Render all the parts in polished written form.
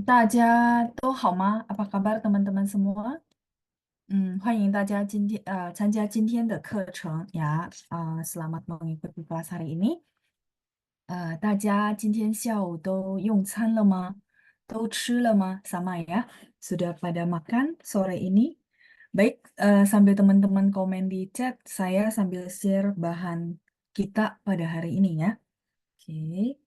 大家都好吗？Apa kabar teman-teman semua？欢迎大家参加今天的课程呀。selamat mengikuti kelas hari ini。大家今天下午都用餐了吗？都吃了吗？Sama ya? Sudah pada makan sore ini? Baik, sambil teman-teman komen di chat, saya sambil share bahan kita pada hari ini ya. Oke.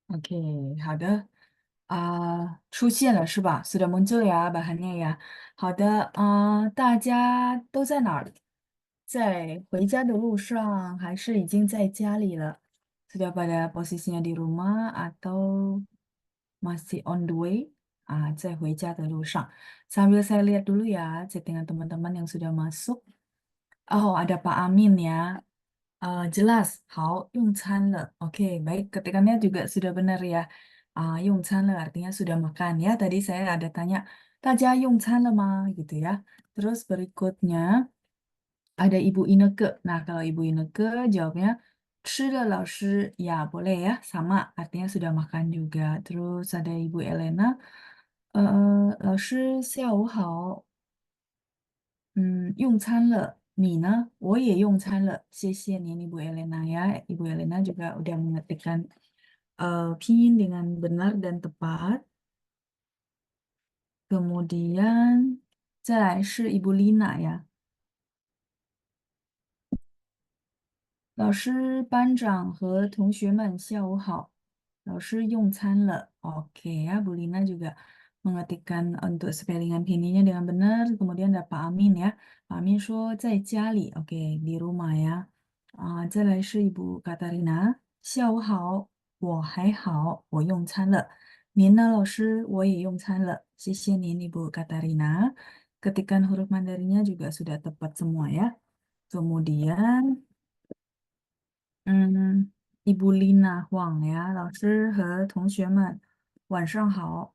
Oke，好的，出现了是吧？sudah muncul ya bahannya ya。好的，大家都在哪儿？在回家的路上，还是已经在家里了？sudah pada posisinya di rumah atau masih on the way？在回家的路上。Sambil saya lihat dulu ya chattingan teman-teman yang sudah masuk。Oh, ada Pak Amin ya. Jelas, 好，用餐了。Oke, baik. Ketikannya juga sudah benar ya. 用餐了 artinya sudah makan ya. Tadi saya ada tanya, 大家用餐了吗? Gitu ya. Terus berikutnya ada Ibu Ineke. Nah, kalau Ibu Ineke jawabnya, 吃了老师 ya boleh ya. Sama, artinya sudah makan juga. Terus ada Ibu Elena, 老师下午好。用餐了。你呢？我也用餐了，谢谢您Ibu Elena ya. Ibu Elena juga udah mengetikkan pinyin dengan benar dan tepat. Kemudian 再来是 Ibu Lina ya. 老师、班长和同学们，下午好。老师用餐了。Oke ya, Bu Lina juga mengetikkan untuk spellingan pinyinya dengan benar. Kemudian ada Pak Amin ya. Pak Amin 说在家里，Oke di rumah ya. 再来是 Ibu Katarina，下午好，我还好，我用餐了。您呢，老师？我也用餐了，谢谢您，Ibu Katarina。Ketikan huruf Mandarinnya juga sudah tepat semua ya. Kemudian 嗯，伊布丽娜谎呀，老师和同学们，晚上好，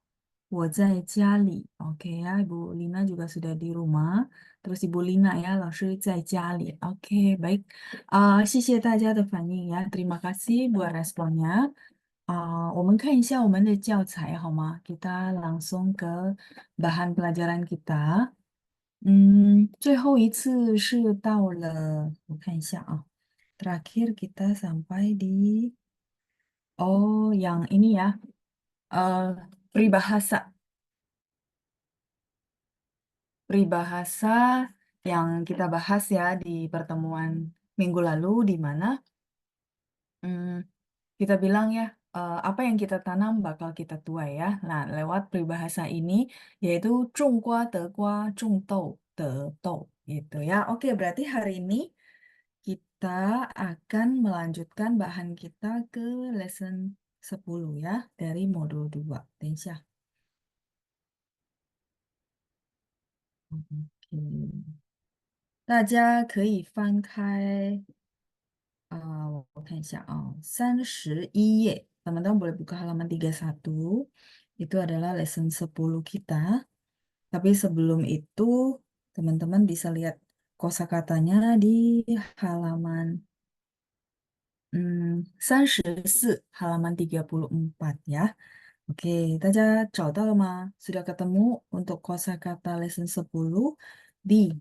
我在家里。OK 呀，Ibu Lina juga sudah di rumah. Terus Ibu Lina ya, 老师在家里。OK, baik. 谢谢大家的反应呀，terima kasih buat responnya. 我们看一下我们的教材好吗？Kita langsung ke bahan pelajaran kita。最后一次是到了，我看一下啊。Terakhir kita sampai di yang ini ya, eh peribahasa, peribahasa yang kita bahas ya di pertemuan minggu lalu di mana hmm, kita bilang ya apa yang kita tanam bakal kita tuai ya. Nah, lewat peribahasa ini yaitu 种瓜得瓜，种豆得豆gitu ya. Oke, berarti hari ini kita akan melanjutkan bahan kita ke lesson 10 ya dari modul 2. 等一下. Oke. 大家可以翻开31页. Teman-teman boleh buka halaman 31. Itu adalah lesson 10 kita. Tapi sebelum itu, teman-teman bisa lihat kosakatanya di halaman 34, halaman 34 ya. Oke, 大家找到了吗? Sudah ketemu untuk kosakata lesson 10 di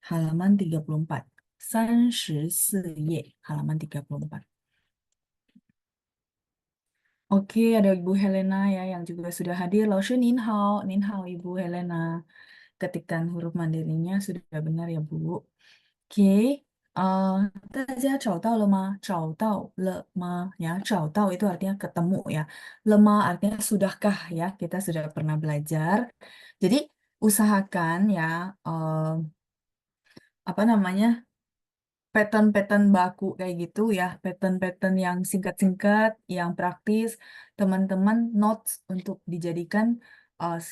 halaman 34. 34页, halaman 34. Oke, ada Ibu Helena ya yang juga sudah hadir. 老师您好，您好 Ibu Helena. Ketikan huruf Mandirinya sudah benar ya Bu. Oke, 大家找到了吗？找到了吗？Ya, 找到 itu artinya ketemu ya. Lemah artinya sudahkah ya. Kita sudah pernah belajar. Jadi usahakan ya, apa namanya? pattern-pattern baku kayak gitu ya, pattern-pattern yang singkat-singkat, yang praktis, teman-teman notes untuk dijadikan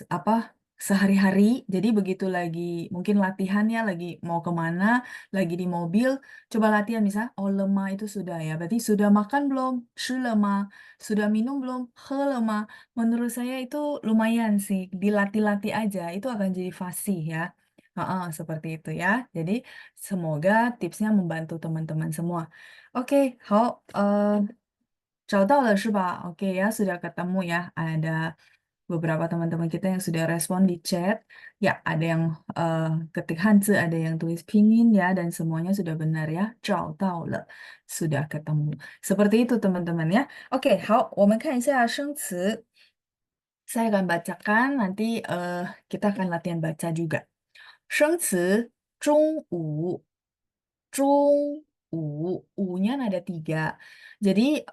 apa sehari-hari. Jadi begitu lagi mungkin latihan ya, lagi mau kemana, lagi di mobil, coba latihan misal, oh lemah itu sudah ya, berarti sudah makan belum? Shi lemah. Sudah minum belum? He lemah. Menurut saya itu lumayan sih, dilatih-latih aja, itu akan jadi fasih ya. Heeh, seperti itu ya. Jadi semoga tipsnya membantu teman-teman semua. Oke, 好，找到了是吧？Oke ya, sudah ketemu ya. Ada beberapa teman-teman kita yang sudah respon di chat. Ya, ada yang ketik Hanzi, ada yang tulis pinyin ya, dan semuanya sudah benar ya. 找到了, sudah ketemu. Seperti itu teman-teman ya. Oke, 好，我们看一下生词。saya akan bacakan, nanti kita akan latihan baca juga. 生词中午，中午，u-nya nada tiga. Jadi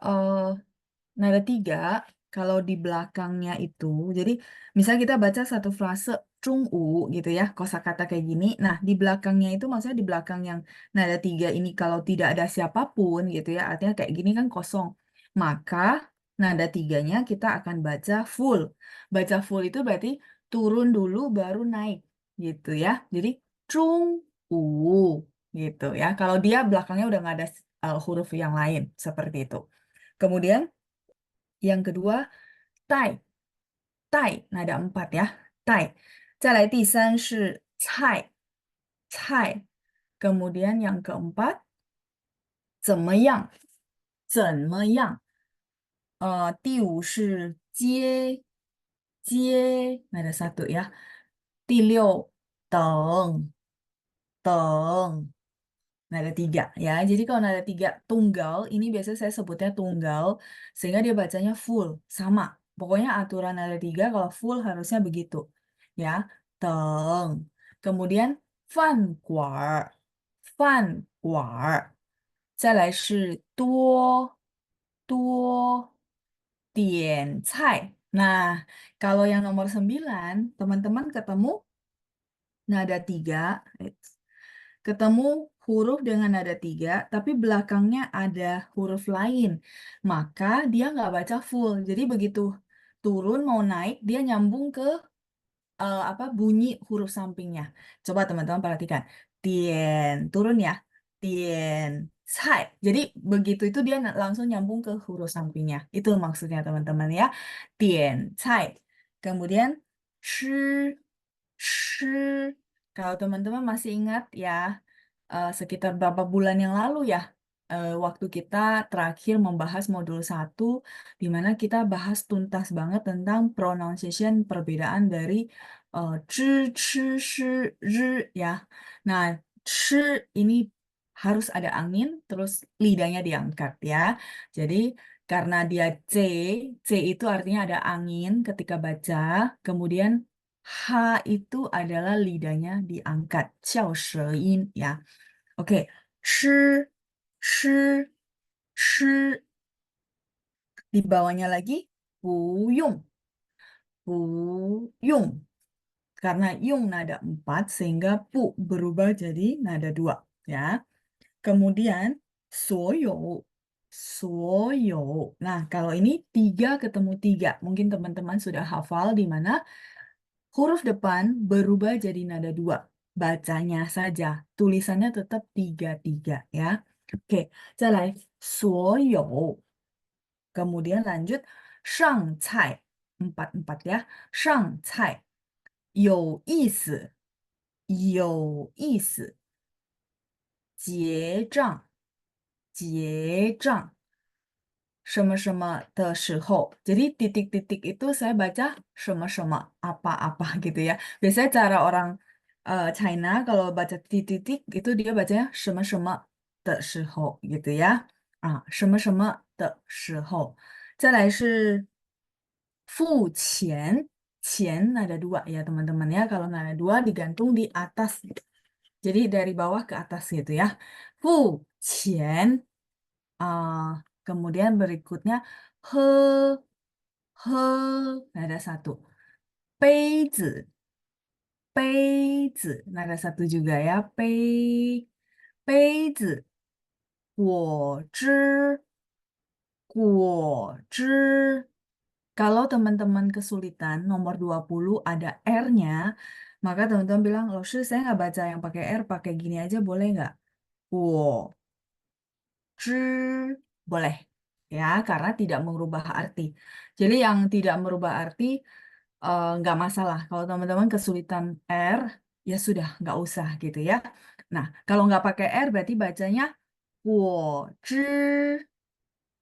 nada tiga kalau di belakangnya itu, jadi misal kita baca satu frase 中午 gitu ya, kosakata kayak gini. Nah, di belakangnya itu maksudnya di belakang yang nada tiga ini kalau tidak ada siapapun gitu ya, artinya kayak gini kan kosong. Maka nada tiganya kita akan baca full. Baca full itu berarti turun dulu baru naik gitu ya. Jadi 中午 gitu ya. Kalau dia belakangnya udah nggak ada huruf yang lain seperti itu. Kemudian yang kedua, tai, tai, nada empat ya, tai. 再来第三是菜，菜。Kemudian yang keempat, 怎么样，怎么样。第五是接，接，nada satu ya. 第六，等，等。nada tiga ya. Jadi kalau nada tiga tunggal, ini biasanya saya sebutnya tunggal, sehingga dia bacanya full, sama. Pokoknya aturan nada tiga kalau full harusnya begitu. Ya, teng. Kemudian fan guar, fan guar. 再来是多，多点菜. Nah, kalau yang nomor 9, teman-teman ketemu nada tiga, ketemu huruf dengan nada tiga, tapi belakangnya ada huruf lain, maka dia nggak baca full. Jadi begitu turun mau naik, dia nyambung ke apa bunyi huruf sampingnya. Coba teman-teman perhatikan. Tien, turun ya. Tien, cai. Jadi begitu itu dia langsung nyambung ke huruf sampingnya. Itu maksudnya teman-teman ya. Tien, cai. Kemudian shi, shi. Kalau teman-teman masih ingat ya, sekitar berapa bulan yang lalu ya, waktu kita terakhir membahas modul satu, di mana kita bahas tuntas banget tentang pronunciation perbedaan dari zhi, chi, shi, ri ya. Nah, chi ini harus ada angin, terus lidahnya diangkat ya. Jadi karena dia C, C itu artinya ada angin ketika baca, kemudian H itu adalah lidahnya diangkat, 翘舌音 ya. Oke, 吃，吃，吃 di bawahnya lagi 不用，不用 karena yung nada 4 sehingga pu berubah jadi nada 2 ya. Kemudian 所有，所有. Nah, kalau ini 3 ketemu 3, mungkin teman-teman sudah hafal di mana huruf depan berubah jadi nada 2. Bacanya saja, tulisannya tetap 3-3 ya. Oke, 再来所有. Kemudian lanjut 上菜 4-4 ya. 上菜有意思，有意思。结账，结账。什么什么的时候. Jadi titik-titik itu saya baca 什么什么 apa-apa gitu ya. Biasanya cara orang China kalau baca titik-titik itu dia bacanya 什么什么的时候 gitu ya. 什么什么的时候。再来是付钱，钱 nada dua ya teman-teman ya. Kalau nada dua digantung di atas. Jadi dari bawah ke atas gitu ya. 付钱 kemudian berikutnya he, he, nada satu. 杯子, 杯子, nada satu juga ya. 杯子.果汁,果汁. Kalau teman-teman kesulitan, nomor 20 ada R-nya, maka teman-teman bilang, loh, saya nggak baca yang pakai R, pakai gini aja boleh nggak? 果汁, boleh. Ya, karena tidak merubah arti. Jadi yang tidak merubah arti, nggak masalah. Kalau teman-teman kesulitan R, ya sudah, nggak usah gitu ya. Nah, kalau nggak pakai R, berarti bacanya 果汁,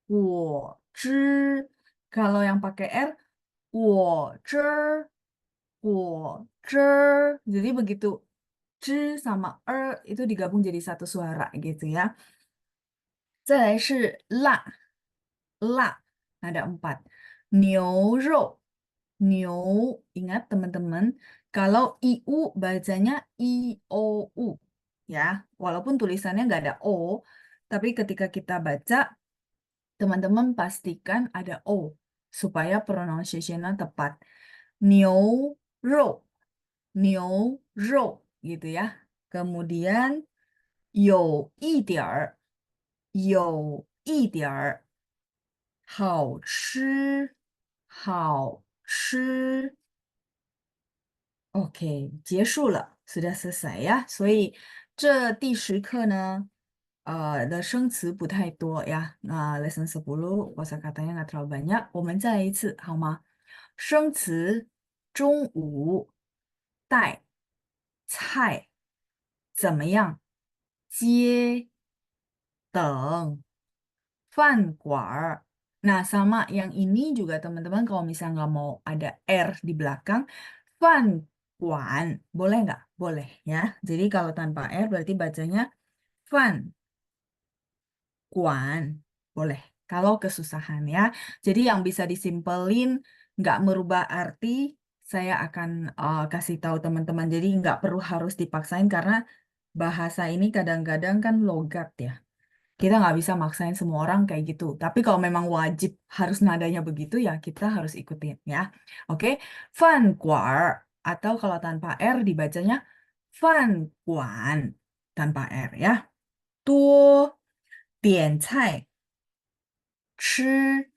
果汁. Kalau yang pakai R, 果汁, 果汁. Jadi begitu 知 sama itu digabung jadi satu suara gitu ya. 再来是辣, ada 4. 牛肉, 牛, ingat teman-teman, kalau iu bacanya iou ya, walaupun tulisannya nggak ada o, tapi ketika kita baca, teman-teman pastikan ada o supaya pronunciation-nya tepat. 牛肉, 牛肉 gitu ya. Kemudian 有一点儿，好吃，好吃。OK，结束了，sudah selesai ya. 所以这第10课呢，的生词不太多呀。那 lesson 10 kosakatanya nggak terlalu banyak。我们再来一次好吗？生词中午带菜怎么样？接等饭馆儿。Nah, sama yang ini juga teman-teman kalau misalnya nggak mau ada R di belakang, Fan Guan, boleh nggak? Boleh ya. Jadi kalau tanpa R berarti bacanya Fan Guan, boleh. Kalau kesusahan ya. Jadi yang bisa disimpelin, nggak merubah arti, saya akan kasih tahu teman-teman. Jadi nggak perlu harus dipaksain karena bahasa ini kadang-kadang kan logat ya. Kita nggak bisa maksain semua orang kayak gitu. Tapi kalau memang wajib harus nadanya begitu ya kita harus ikutin ya. Oke, Fan Guar atau kalau tanpa R dibacanya Fan Guan tanpa R ya. 多点菜吃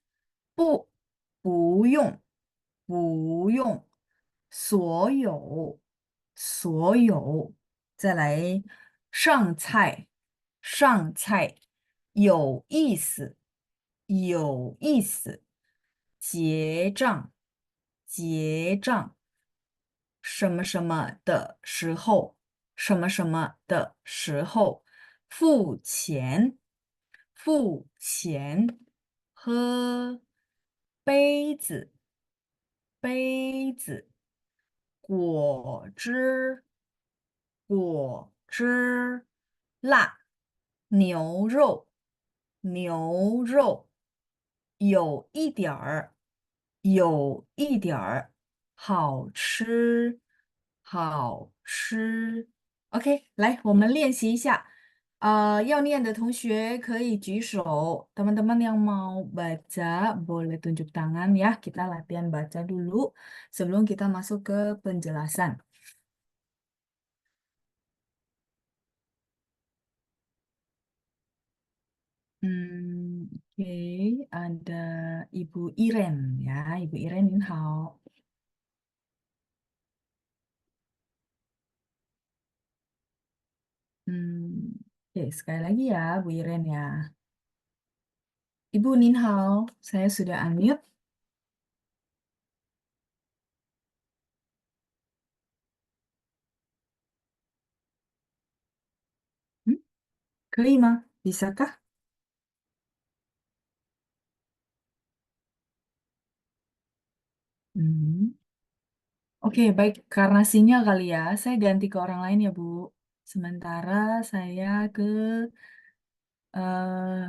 不用所有再来上菜有意思结账什么什么的时候付钱喝杯子果汁辣牛肉牛肉有一点儿好吃。OK，来，我们练习一下。要念的同学可以举手。Teman-teman yang mau baca boleh tunjuk tangan ya. Kita latihan baca dulu sebelum kita masuk ke penjelasan. Oke, ada Ibu Iren ya. Ibu Iren, Nin hao. Oke, sekali lagi ya, Bu Iren ya. Ibu Nin hao, saya sudah unmute. 可以吗？ Bisakah? Hmm. Oke, baik. Karena sinyal kali ya, saya ganti ke orang lain ya, Bu. Sementara saya ke eh,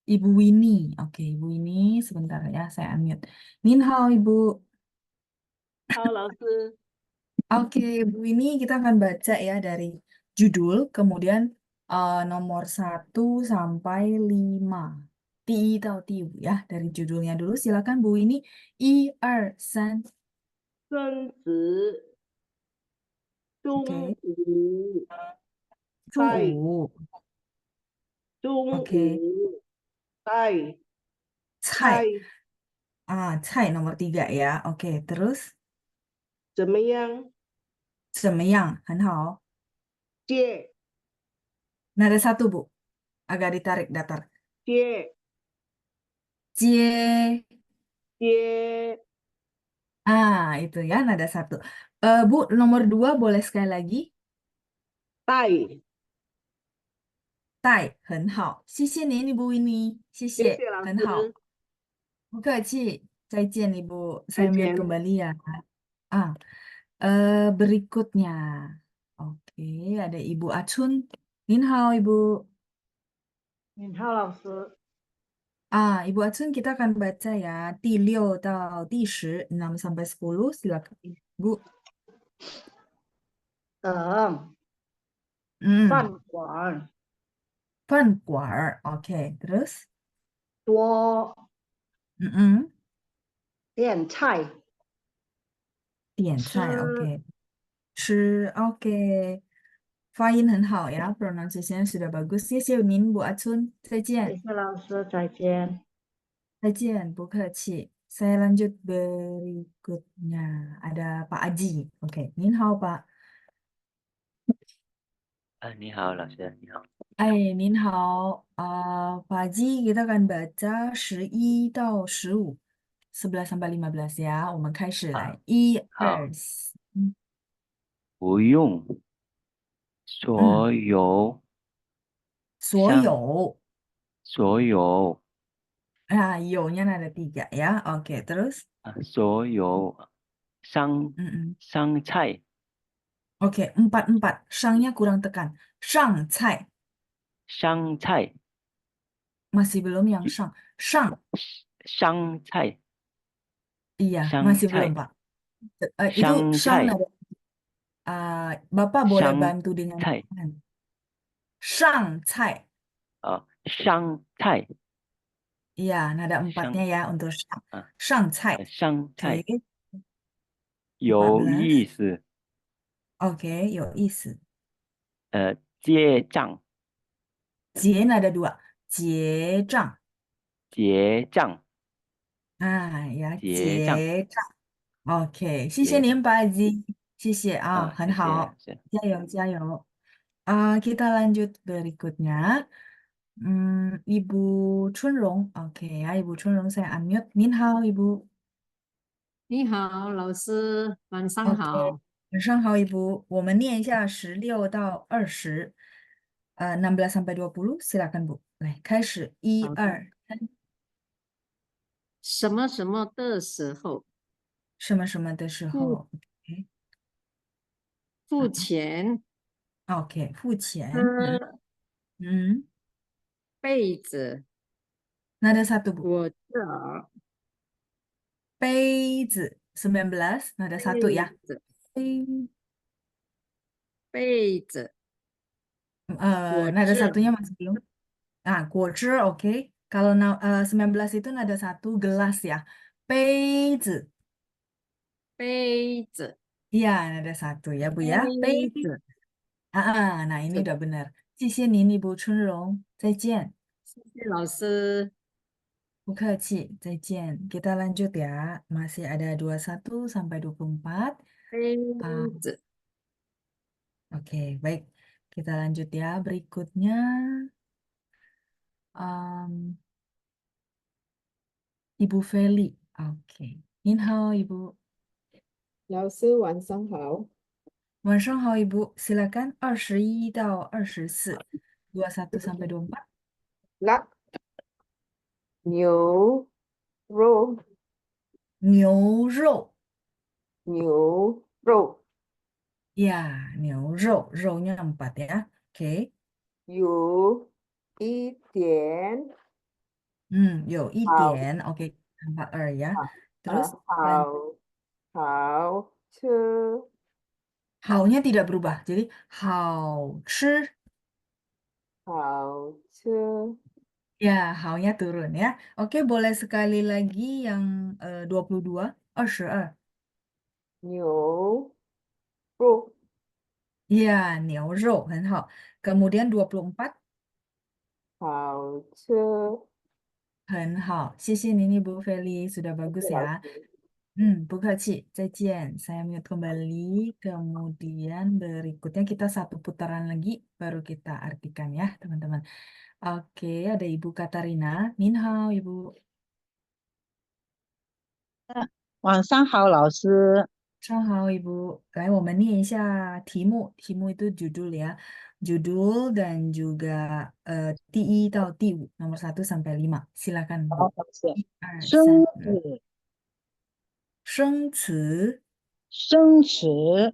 Ibu Winnie. Oke, Ibu Winnie, sebentar ya, saya unmute. Nin hao, Ibu. 好，老师， Oke, Bu, ini kita akan baca ya dari judul, kemudian nomor 1 sampai 5. Ti atau tiu ya, dari judulnya dulu. Silakan Bu ini. 1, 2, 3. 生词中 Oke, 午带 Jungwoo. 中 Oke. 午菜 Cai. 菜 Cai nomor 3 ya. Oke, terus 怎么样？怎么样？很好。借 Nada satu, Bu. Agak ditarik datar. 借 Cie. 借 Itu ya, nada satu. Bu, nomor 2 boleh sekali lagi. 带，Tai, 很好。谢谢您，Ibu ini. 谢谢，谢谢老很好。师，不客气。再见, Ibu. 再 Saya mute 见。kembali ya. Ah, berikutnya. Oke, ada Ibu Acun. Nin hao, Ibu. 尹浩老师，Ibu Acun kita akan baca ya. 第6到第10, 6 sampai 10. Silakan, Bu. 饭 Hmm, 馆 Fanquar. Oke, terus? 多 Mm-mm. 点菜 点菜, 吃，oke. 吃, oke. Fine 很好 ya, pronunciation sudah bagus. 谢谢您, Bu Acun. 再见.谢谢老师，再见。再见, 不客气. Saya lanjut berikutnya. Ada Pak Aji. Oke, Nin hao, Pak. 你好，老师，你好。Nin hao. Pak Haji, kita akan baca 11到15. 11 sampai 15 ya. 我们开始来.一、好，二、三。不用嗯，所有所商有所有有nya ada 3 ya. Oke, terus? 所有商 Mm-mm. 商菜 Oke, 4 Shangnya kurang tekan. Shang cai. 商菜 Masih belum yang shang. Shang. 商菜 Iya, 商 masih belum, 菜 Pak. Itu 商 shang 菜 ada. Bapak boleh 商 bantu dengan 菜 tangan. Shang cai. 商菜 Iya, nada 4-nya 商 ya untuk shang. 啊 Shang cai. 商 Oke, 菜有 14. 意思 Oke, 有意思. 结账 Jie nada 2. Jie zhang. 结账 Ya, 结账 结账. Oke, 结账谢谢您, Pak Haji. 谢谢, 谢谢老 很好. 师。Jayo, jayo. Kita lanjut berikutnya. Ibu Chunrong. Oke ya, Ibu Chunrong saya unmute. Nin hao, Ibu. 你好，老师，晚上 Oke, 好。晚上好, Ibu. 我们念一下16到20. 16 sampai 20. Silakan, Bu. 来，开始. 一、好的，二、三。什么什么的时候，什么什么的时候。付 OK, 付钱，OK, 付钱. 喝嗯，被子，nada satu, Bu. 我这杯子 19, nada satu 被 ya. 子，杯被子，果 nada 汁，satunya masih belum. 果汁, oke. Kalau 19 itu nada satu gelas ya. 杯子. 杯子，Iya, nada satu ya, Bu ya. 杯子。Nah ini 子，udah benar. 谢谢您, Ibu Chunrong. 再见. 谢谢老师。不客气, 再见. Kita lanjut ya. Masih ada 21 sampai 24. 杯 Ah, 子，oke, baik. Kita lanjut ya. Berikutnya, um, Ibu Feli. Oke. Nin hao, Ibu. 老师晚上好，晚上好, Ibu. Silakan 21到24. 21 sampai 24. 腊牛肉牛肉. 牛肉 Ya, 牛肉. Ro-nya 4 ya. Oke. 有一点 有一 好 点. Oke, tambah ya. 啊 Terus, 好吃 hao-nya tidak berubah. Jadi, hao chi. 好吃 Ya, hao-nya turun ya. Oke, boleh sekali lagi yang 22, 22. 牛肉 Ya, 牛肉, 很好. Kemudian 24. 好车。很好，谢谢您Ibu Feli, sudah 谢 bagus 谢老 ya. 师。Bu Kaci, 再见. Saya mute kembali. Kemudian berikutnya kita satu putaran lagi, baru kita artikan ya, teman-teman. Oke, ada Ibu Katarina. Nin hao, Ibu. 晚上好，老师。上好Ibu. 来，我们念一下题目。题目itu judul ya. Judul dan juga 第1到第5, nomor 1 sampai 5. Silakan 好， Bu. 老师。一二生三，子，生词生词，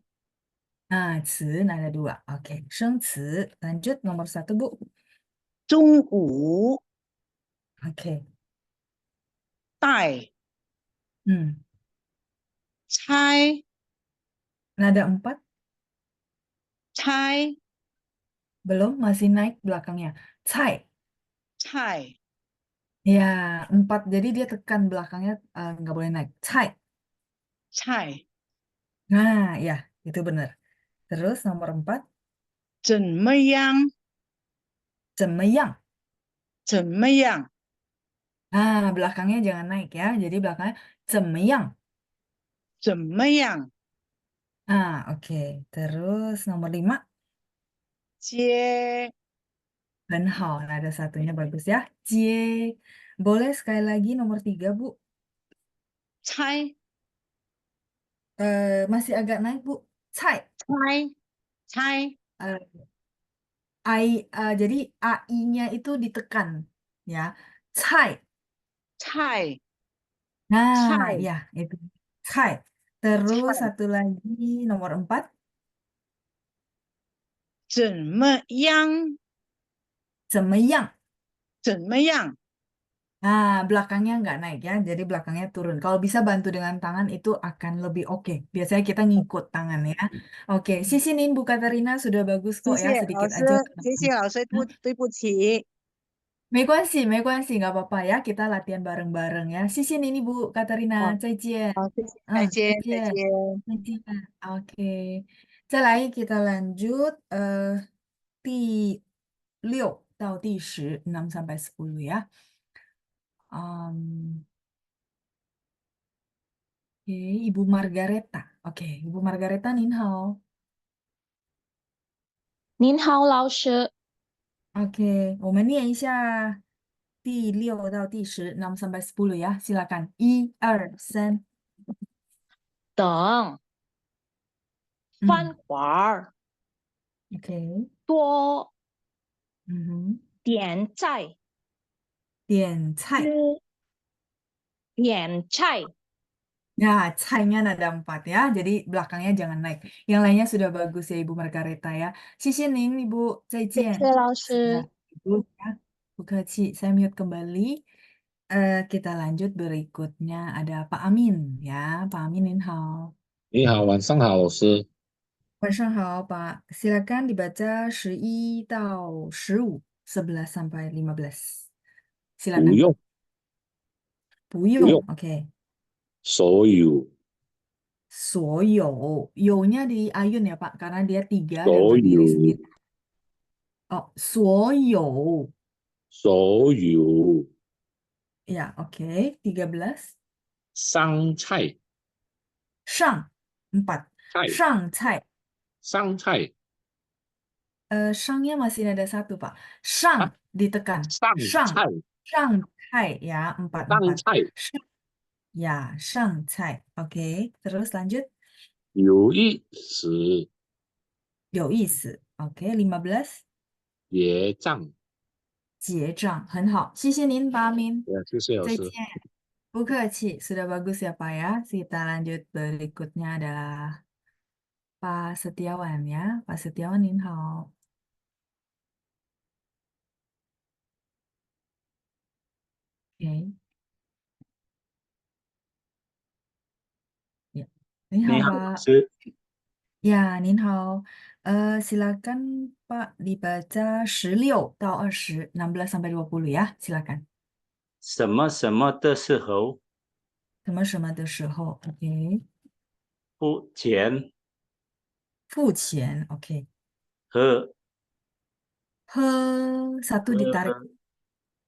词 ada 2. Oke, 生词. Lanjut nomor 1 Bu. 中午， Oke. 带， Hmm. 猜， Nada 4. 猜， Belum, masih naik belakangnya. Cai. 菜， Ya, 4. Jadi dia tekan belakangnya, nggak boleh naik. Cai. 菜， Nah, ya, itu benar. Terus nomor 4. 怎么样？怎么样? 怎么样？ Nah, belakangnya jangan naik ya. Jadi belakangnya 怎么样?怎么样？ Oke. Terus nomor 5. 接， Dan hao, nah, ada satunya bagus ya. Cie. Boleh sekali lagi nomor 3, Bu. 猜， Masih agak naik, Bu. Cai. 猜，猜， Eh, jadi AI-nya itu ditekan ya. Cai. 菜， Nah, 菜， ya, itu. Cai. Terus 菜， satu lagi nomor 4. 怎么样？怎么样?怎么样？ Nah, belakangnya nggak naik ya, jadi belakangnya turun. Kalau bisa bantu dengan tangan itu akan lebih oke. Biasanya kita ngikut tangan ya. Oke, sisinin Bu Katarina sudah bagus 谢 kok ya, 谢老 sedikit 师，aja. 谢谢老师，对不起。 没关系, nggak apa-apa ya. Kita latihan bareng-bareng ya. Sisinin Bu Katarina, 哦，再见. 好，谢谢，再见，再再见. 见。再见. Oke. 再来, kita lanjut 第6到第10, 6 sampai 10 ya. Oke, Ibu Margareta. Oke, Ibu Margareta Nin hao. 您好，老师。Oke, 我们念一下第6到第10, 6 sampai 10 ya. Silakan. 1, 2, 3. 等，饭馆儿 Oke. 多 Mhm. 点菜，点菜. 点菜， Ya, cainya nada 4 ya. Jadi belakangnya jangan naik. Yang lainnya sudah bagus ya Ibu Margareta ya. Sisinin Ibu, 再谢见. 谢老师。 Ibu ya. Bu Kaci, saya mute kembali. Kita lanjut berikutnya ada Pak Amin ya. Pak Amin Nin hao. 你好，晚上好，老师。晚上好, Pak. Silakan dibaca 11到15, 11 sampai 15. 不 Silakan. 用，不用, oke. 所有，所有,有nya diayun ya Pak, karena dia 3 dan 所 berdiri 有， sendiri. Oh, 所有. 所有 Ya, oke. 13. 上菜，上, 4. 菜，上菜. 上菜 Shangnya masih ada 1 Pak. 啊， Shang ditekan. 上 Shang. 菜， Shang cai ya, 4, 上 4. 菜 Shang. Ya, shang cai. Oke, terus lanjut. 有意思，有意思. Oke, 15. 结账。结账. 很好. 谢谢您, Pak Amin. 谢谢老师。再见. Bu Kaci, sudah bagus ya Pak ya. Kita lanjut berikutnya adalah Pak Setiawan ya. Pak Setiawan Nin hao. Oke. Ya. Nin 你 hao 好， Pak. 老师。 Ya, Nin hao. Silakan Pak dibaca 16到20, 16 sampai 20 ya. Silakan. 什么什么的时候，什么什么的时候. Oke. 付钱付钱. Oke. 和 He, 1 ditarik.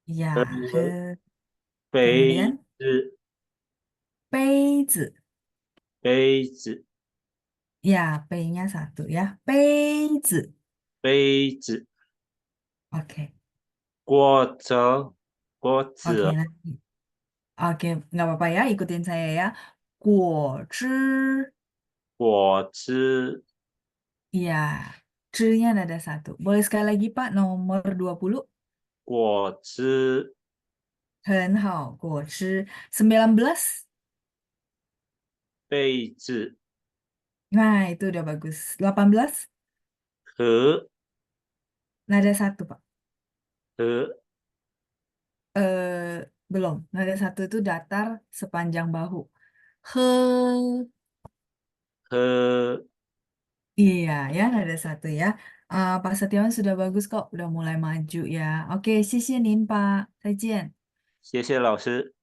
Ya, he. 杯 Kemudian 子，杯子。杯子， Ya, P-nya satu ya. 杯子。杯子， Oke. 锅子，锅 Oke, 子， nah. Oke, nggak apa-apa ya, ikutin saya ya. 果汁。果汁， Iya, 汁-nya ada satu. Boleh sekali lagi, Pak, nomor 20. 果汁，很好，果汁. 19. 杯子， Nah, itu udah bagus. 18. 和 Nada satu, Pak. 和 Belum. Nada satu itu datar sepanjang bahu. He. 和 Iya, ya, nada satu ya. Pak Setiawan sudah bagus kok, udah mulai maju ya. Oke, 谢谢您, Pak. 再见.谢谢老师，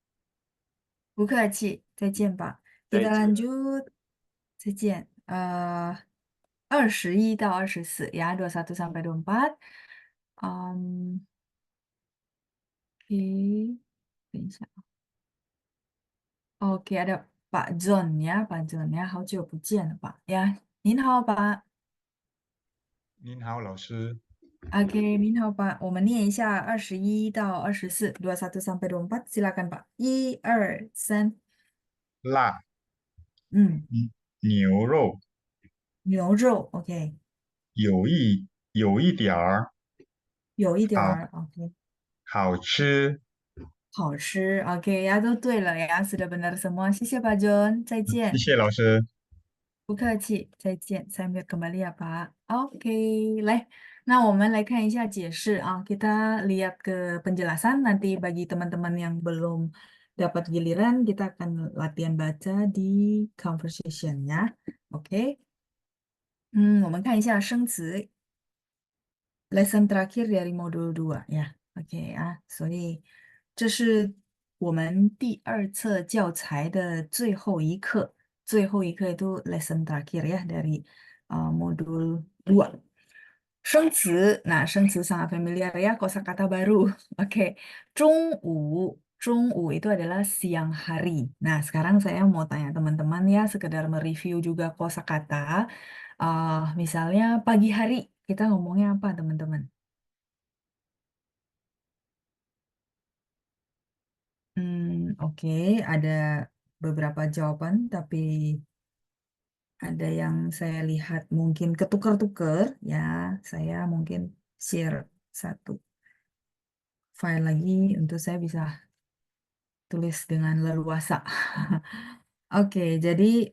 不客气，再见吧。再 Kita 见。 lanjut. 再见. 21 到24 ya, 21 sampai 24. Oke, 等一下. Oke, ada Pak John ya, Pak John ya, 好久不见了，Pak ya. 您好，Pak. 您好，老师。Oke, 您好，Pak. 我们念一下21到24, 21 sampai 24. Silakan, Pak. 1、2、3. 辣，嗯，牛肉，牛肉，OK，有一点儿好有一点儿，OK，好吃。好吃，OK 呀，都对了呀，sudah benar semua. 谢谢Pak John，再谢见。谢老师。不客气，再见。Sambil kembali ya Pak. Oke, 来，那我们来看一下解释啊。Kita lihat ke penjelasan. Nanti bagi teman-teman yang belum dapat giliran, kita akan latihan baca di conversation ya. Oke. 我们看一下生词 lesson terakhir dari modul 2 ya. Oke 啊，所以这是我们第二册教材的最后一课，最后一课 itu lesson terakhir ya dari modul 2. 生词, nah 生词 sangat familiar ya, kosakata baru. Oke, 中午 itu adalah siang hari. Nah, sekarang saya mau tanya teman-teman ya, sekedar mereview juga kosakata. Misalnya pagi hari, kita ngomongnya apa teman-teman? Oke, ada beberapa jawaban, tapi ada yang saya lihat mungkin ketukar-tukar, ya. Saya mungkin share satu file lagi untuk saya bisa tulis dengan leluasa. Oke, jadi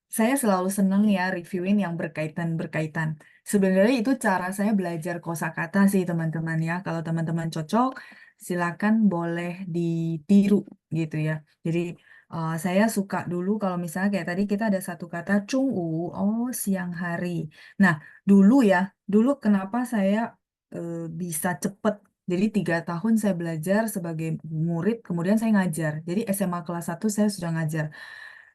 saya selalu senang ya reviewin yang berkaitan-berkaitan. Sebenarnya itu cara saya belajar kosakata sih teman-teman ya. Kalau teman-teman cocok, silakan boleh ditiru gitu ya. Jadi saya suka dulu kalau misalnya kayak tadi kita ada satu kata cung'u, oh siang hari. Nah, dulu kenapa saya bisa cepet. Jadi 3 tahun saya belajar sebagai murid, kemudian saya ngajar. Jadi SMA kelas 1 saya sudah ngajar.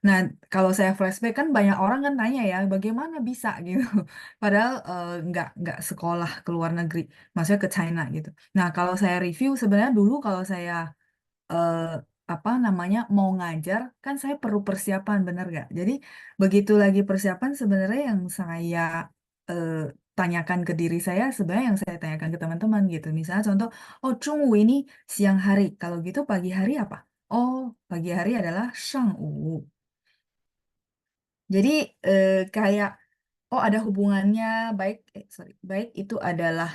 Nah, kalau saya flashback kan banyak orang kan tanya ya, bagaimana bisa gitu. Padahal nggak sekolah ke luar negeri, maksudnya ke China gitu. Nah, kalau saya review sebenarnya dulu kalau saya eh, apa namanya mau ngajar, kan saya perlu persiapan, bener nggak? Jadi begitu lagi persiapan sebenarnya yang saya eh, tanyakan ke diri saya, sebenarnya yang saya tanyakan ke teman-teman gitu. Misalnya contoh, oh Chungwu ini siang hari, kalau gitu pagi hari apa? Oh, pagi hari adalah Shangwu. Jadi kayak oh ada hubungannya baik baik itu adalah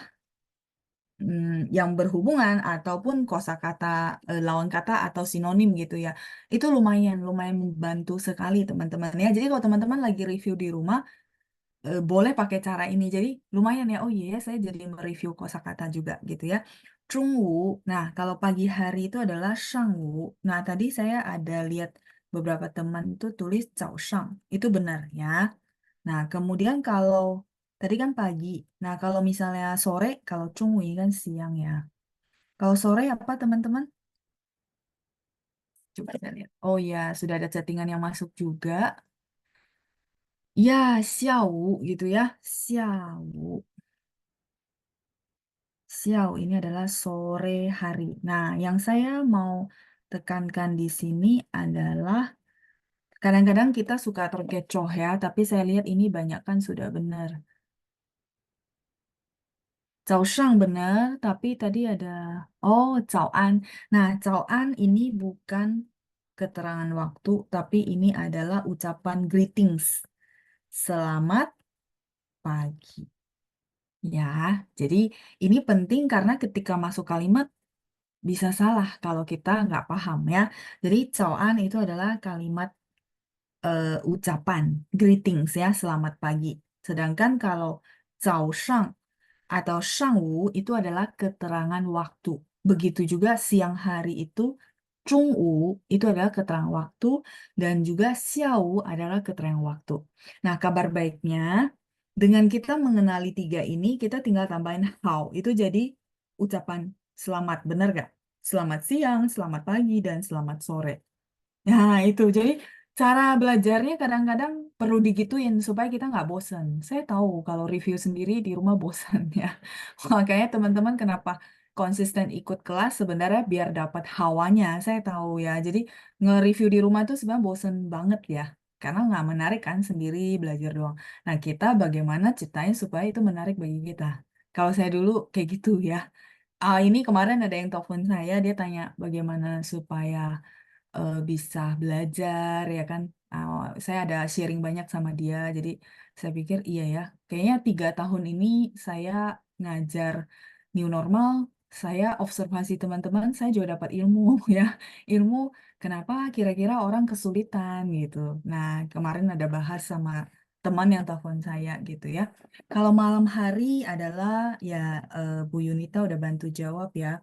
yang berhubungan ataupun kosakata lawan kata atau sinonim gitu ya. Itu lumayan membantu sekali teman-teman ya. Jadi kalau teman-teman lagi review di rumah boleh pakai cara ini. Jadi lumayan ya. Oh iya ya, saya jadi mereview kosakata juga gitu ya. Chungwu. Nah, kalau pagi hari itu adalah shangwu. Nah, tadi saya ada lihat beberapa teman itu tulis shang. Itu benar ya. Nah, kemudian kalau tadi kan pagi. Nah, kalau misalnya sore, kalau chungwu kan siang ya. Kalau sore apa teman-teman? Coba saya lihat. Oh ya, sudah ada chattingan yang masuk juga. Ya, xiaowu gitu ya. Xiaowu. Xiao ini adalah sore hari. Nah, yang saya mau tekankan di sini adalah kadang-kadang kita suka terkecoh ya, tapi saya lihat ini banyak kan sudah benar. Zhaoshang benar, tapi tadi ada Zhaoan. Nah, Zhaoan ini bukan keterangan waktu, tapi ini adalah ucapan greetings. Selamat pagi. Ya, jadi ini penting karena ketika masuk kalimat bisa salah kalau kita nggak paham ya. Jadi Zhaoan itu adalah kalimat ucapan greetings ya, selamat pagi. Sedangkan kalau Zhaoshang atau Shangwu itu adalah keterangan waktu. Begitu juga siang hari itu Zhongwu itu adalah keterangan waktu dan juga Xiao adalah keterangan waktu. Nah, kabar baiknya dengan kita mengenali tiga ini kita tinggal tambahin how itu jadi ucapan selamat, benar gak? Selamat siang, selamat pagi, dan selamat sore. Nah, itu. Jadi cara belajarnya kadang-kadang perlu digituin supaya kita nggak bosen. Saya tahu kalau review sendiri di rumah bosen ya. Makanya teman-teman kenapa konsisten ikut kelas sebenarnya biar dapat hawanya. Saya tahu ya. Jadi nge-review di rumah tuh sebenarnya bosen banget ya. Karena nggak menarik kan sendiri belajar doang. Nah, kita bagaimana ciptain supaya itu menarik bagi kita. Kalau saya dulu kayak gitu ya. Ini kemarin ada yang telepon saya, dia tanya bagaimana supaya bisa belajar ya kan. Saya ada sharing banyak sama dia, jadi saya pikir iya ya, kayaknya 3 tahun ini saya ngajar new normal, saya observasi teman-teman, saya juga dapat ilmu ya, ilmu kenapa kira-kira orang kesulitan gitu. Nah, kemarin ada bahas sama teman yang telepon saya gitu ya. Kalau malam hari adalah ya Bu Yunita udah bantu jawab ya.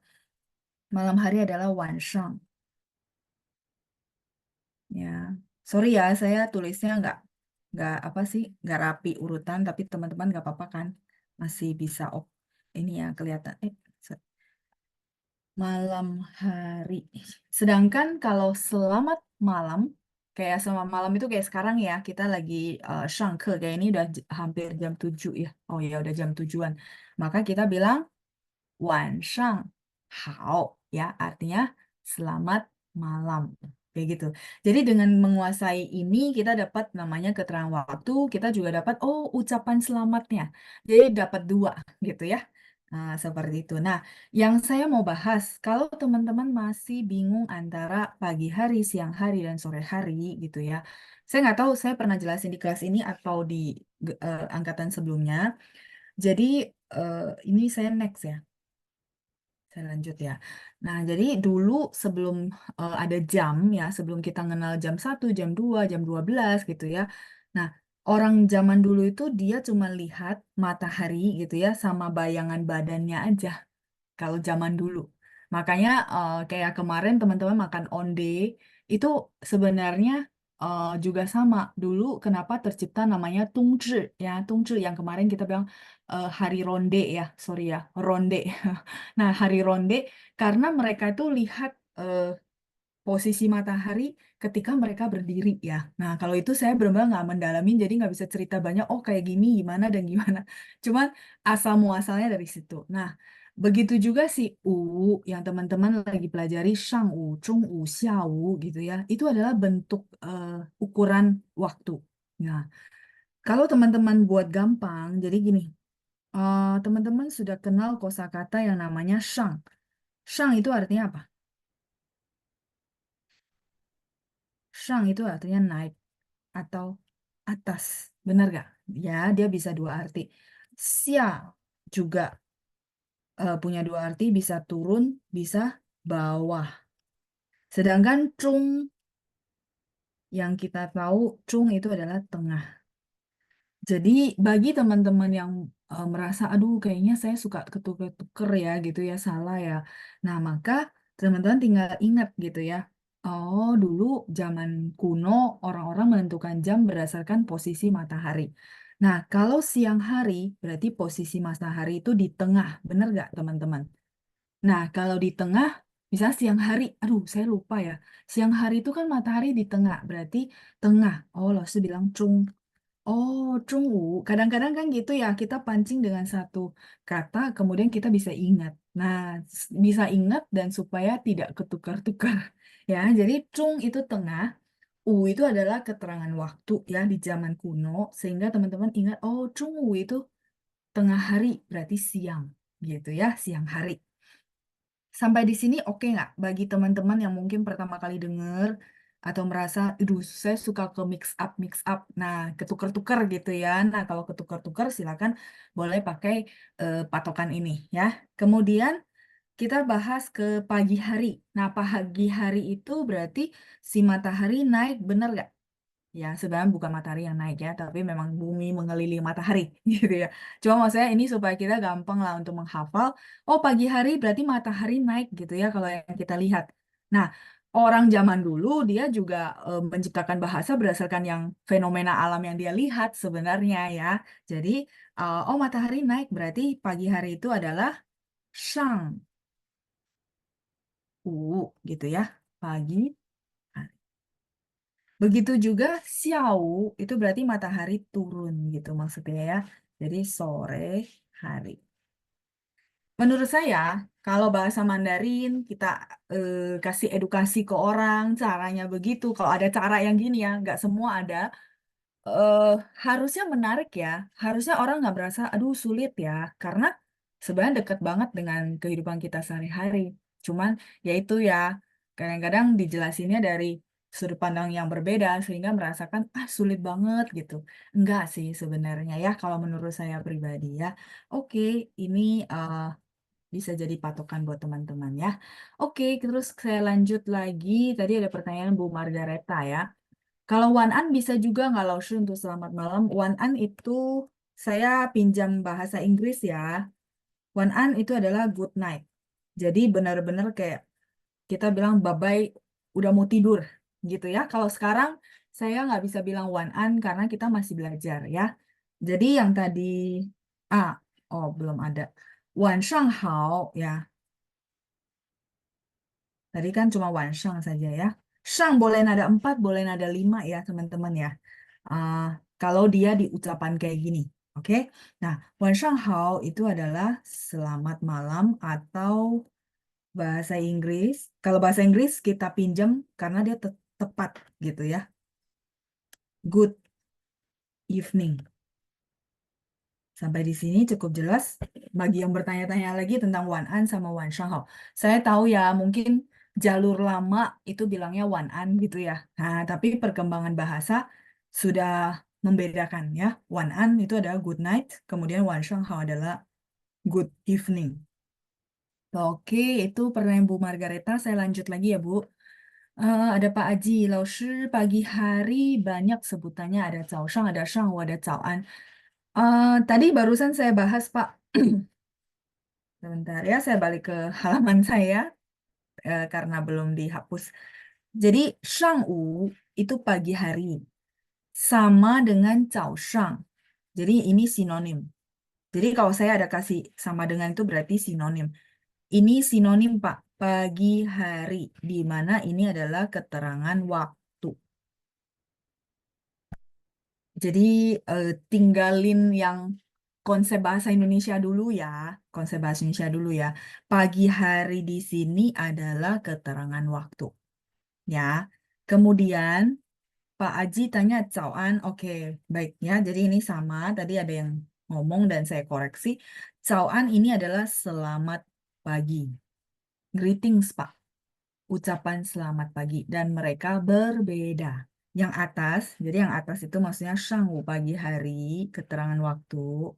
Malam hari adalah Wansheng. Ya, sorry ya, saya tulisnya nggak apa sih, nggak rapi urutan, tapi teman-teman nggak apa-apa kan, masih bisa ini ya kelihatan. Malam hari. Sedangkan kalau selamat malam, kayak selamat malam itu kayak sekarang ya, kita lagi shangke, kayak ini udah hampir jam 7 ya. Oh ya, udah jam 7-an. Maka kita bilang 晚上好 ya, artinya selamat malam. Kayak gitu. Jadi dengan menguasai ini kita dapat namanya keterangan waktu, kita juga dapat ucapan selamatnya. Jadi dapat 2 gitu ya. Nah, seperti itu. Nah, yang saya mau bahas, kalau teman-teman masih bingung antara pagi hari, siang hari, dan sore hari gitu ya. Saya nggak tahu saya pernah jelasin di kelas ini atau di angkatan sebelumnya. Jadi ini saya next ya. Saya lanjut ya. Nah, jadi dulu sebelum ada jam ya, sebelum kita kenal jam 1, jam 2, jam 12 gitu ya. Nah, orang zaman dulu itu dia cuma lihat matahari gitu ya sama bayangan badannya aja kalau zaman dulu. Makanya kayak kemarin teman-teman makan onde itu sebenarnya juga sama. Dulu kenapa tercipta namanya tungzhi ya, tungzhi yang kemarin kita bilang hari ronde ya, sorry ya, ronde. Nah, hari ronde karena mereka itu lihat posisi matahari ketika mereka berdiri ya. Nah, kalau itu saya benar-benar nggak mendalamin, jadi nggak bisa cerita banyak, oh kayak gini, gimana, dan gimana. Cuman asal muasalnya dari situ. Nah, begitu juga si yang teman-teman lagi pelajari Shang Zhong Xia gitu ya. Itu adalah bentuk ukuran waktu. Nah, kalau teman-teman buat gampang, jadi gini, teman-teman sudah kenal kosakata yang namanya Shang. Shang itu artinya apa? Shang itu artinya naik atau atas. Benar gak? Ya, dia bisa 2 arti. Xia juga punya 2 arti, bisa turun, bisa bawah. Sedangkan Zhong yang kita tahu, Zhong itu adalah tengah. Jadi bagi teman-teman yang merasa, aduh kayaknya saya suka ketuker-tuker ya gitu ya, salah ya. Nah, maka teman-teman tinggal ingat gitu ya. Oh, dulu zaman kuno orang-orang menentukan jam berdasarkan posisi matahari. Nah, kalau siang hari berarti posisi matahari itu di tengah, benar nggak teman-teman? Nah, kalau di tengah, misalnya siang hari, aduh saya lupa ya. Siang hari itu kan matahari di tengah, berarti tengah. Oh, lo bilang cung. Oh, Zhongwu. Kadang-kadang kan gitu ya, kita pancing dengan satu kata, kemudian kita bisa ingat. Nah, bisa ingat dan supaya tidak ketukar-tukar. Ya, jadi Zhong itu tengah, Wu itu adalah keterangan waktu ya di zaman kuno, sehingga teman-teman ingat, oh Zhongwu itu tengah hari, berarti siang. Gitu ya, siang hari. Sampai di sini oke nggak bagi teman-teman yang mungkin pertama kali dengar atau merasa, aduh saya suka ke mix up, nah ketukar-tukar gitu ya. Nah kalau ketukar-tukar silakan boleh pakai patokan ini ya. Kemudian kita bahas ke pagi hari. Nah pagi hari itu berarti si matahari naik bener nggak? Ya, sebenarnya bukan matahari yang naik ya, tapi memang bumi mengelilingi matahari gitu ya. Cuma maksudnya ini supaya kita gampang lah untuk menghafal. Oh, pagi hari berarti matahari naik gitu ya kalau yang kita lihat. Nah, orang zaman dulu dia juga menciptakan bahasa berdasarkan yang fenomena alam yang dia lihat sebenarnya ya. Jadi, oh matahari naik berarti pagi hari itu adalah shang gitu ya. Pagi. Begitu juga xiao itu berarti matahari turun gitu maksudnya ya. Jadi sore hari. Menurut saya, kalau bahasa Mandarin kita kasih edukasi ke orang, caranya begitu. Kalau ada cara yang gini ya, nggak semua ada. eh, Harusnya menarik ya. Harusnya orang nggak berasa, aduh sulit ya. Karena sebenarnya dekat banget dengan kehidupan kita sehari-hari. Cuman ya itu ya, kadang-kadang dijelasinnya dari sudut pandang yang berbeda sehingga merasakan ah sulit banget gitu. Enggak sih sebenarnya ya kalau menurut saya pribadi ya. Oke, ini bisa jadi patokan buat teman-teman ya. Oke, terus saya lanjut lagi. Tadi ada pertanyaan Bu Margareta ya. Kalau Wan An bisa juga nggak Laushu untuk selamat malam. Wan An itu saya pinjam bahasa Inggris ya. Wan An itu adalah good night. Jadi benar-benar kayak kita bilang bye-bye udah mau tidur gitu ya. Kalau sekarang saya nggak bisa bilang Wan An karena kita masih belajar ya. Jadi yang tadi ah oh belum ada. Wan Shang Hao ya. Tadi kan cuma Wan Shang saja ya. Shang boleh nada 4, boleh nada 5 ya teman-teman ya. Ah, kalau dia di ucapan kayak gini. Oke. Nah, Wan Shang Hao itu adalah selamat malam atau bahasa Inggris. Kalau bahasa Inggris kita pinjam karena dia tepat gitu ya. Good evening. Sampai di sini cukup jelas. Bagi yang bertanya-tanya lagi tentang Wan An sama Wan Shanghao. Saya tahu ya, mungkin jalur lama itu bilangnya Wan An gitu ya. Nah, tapi perkembangan bahasa sudah membedakan ya. Wan An itu adalah good night, kemudian Wan Shanghao adalah good evening. Oke, itu pertanyaan Bu Margareta. Saya lanjut lagi ya, Bu. Ada Pak Aji, Laoshi pagi hari banyak sebutannya ada Zhao Shang, ada Shangwu, ada Zhao An. Tadi barusan saya bahas, Pak. Sebentar ya, saya balik ke halaman saya karena belum dihapus. Jadi, Shangwu itu pagi hari. Sama dengan Zhao Shang. Jadi, ini sinonim. Jadi, kalau saya ada kasih sama dengan itu berarti sinonim. Ini sinonim, Pak. Pagi hari. Di mana ini adalah keterangan waktu. Jadi tinggalin yang konsep bahasa Indonesia dulu ya, konsep bahasa Indonesia dulu ya. Pagi hari di sini adalah keterangan waktu. Ya. Kemudian Pak Aji tanya Cawan, oke, baik ya. Jadi ini sama, tadi ada yang ngomong dan saya koreksi. Cawan ini adalah selamat pagi. Greetings, Pak. Ucapan selamat pagi dan mereka berbeda. Yang atas, jadi yang atas itu maksudnya Shangwu pagi hari, keterangan waktu.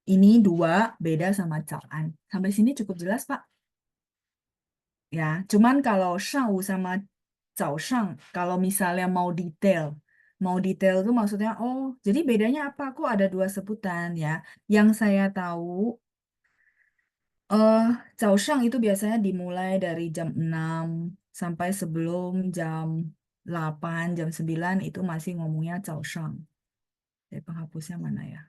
Ini dua beda sama Cawan. Sampai sini cukup jelas, Pak. Ya, cuman kalau Shangwu sama Cao Shang, kalau misalnya mau detail itu maksudnya, oh, jadi bedanya apa? Kok ada dua sebutan ya? Yang saya tahu, Cao Shang itu biasanya dimulai dari jam 6 sampai sebelum jam 8, jam 9 itu masih ngomongnya Cao Shang. Dari penghapusnya mana ya?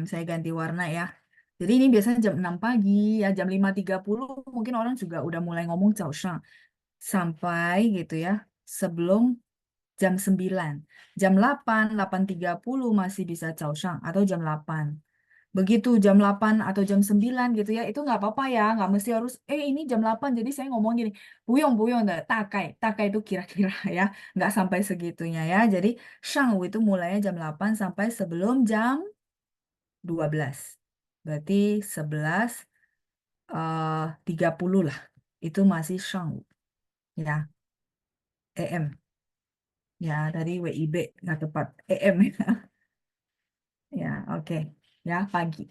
Saya ganti warna ya. Jadi ini biasanya jam 6 pagi, ya jam 5.30 mungkin orang juga udah mulai ngomong Cao Shang. Sampai gitu ya, sebelum jam 9. Jam 8, 8.30 masih bisa 早上 atau jam 8. Begitu jam 8 atau jam 9 gitu ya, itu nggak apa-apa ya, nggak mesti harus, ini jam 8 jadi saya ngomong gini, buyong deh, takai itu kira-kira ya, nggak sampai segitunya ya. Jadi, 上午 itu mulainya jam 8 sampai sebelum jam 12. Berarti 11.30 lah, itu masih 上午 ya, AM. Ya, tadi WIB nggak tepat, AM ya. Ya, oke. Ya, pagi.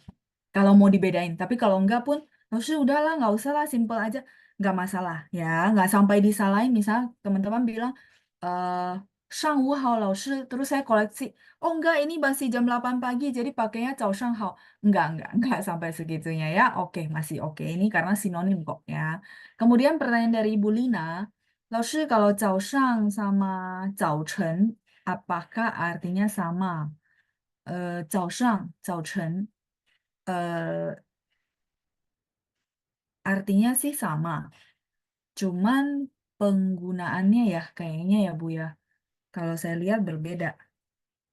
Kalau mau dibedain. Tapi kalau enggak pun, udahlah, nggak usah lah, simple aja. Nggak masalah. Ya, nggak sampai disalahin. Misal teman-teman bilang, eh 上午好 老师, terus saya koleksi. Oh enggak, ini masih jam 8 pagi, jadi pakainya 早上好. Enggak sampai segitunya ya. Oke, masih oke. Ini karena sinonim kok ya. Kemudian pertanyaan dari Ibu Lina, 老师 kalau 早上 sama 早晨, apakah artinya sama? 早晨, artinya sih sama. Cuman penggunaannya ya kayaknya ya Bu ya. Kalau saya lihat berbeda.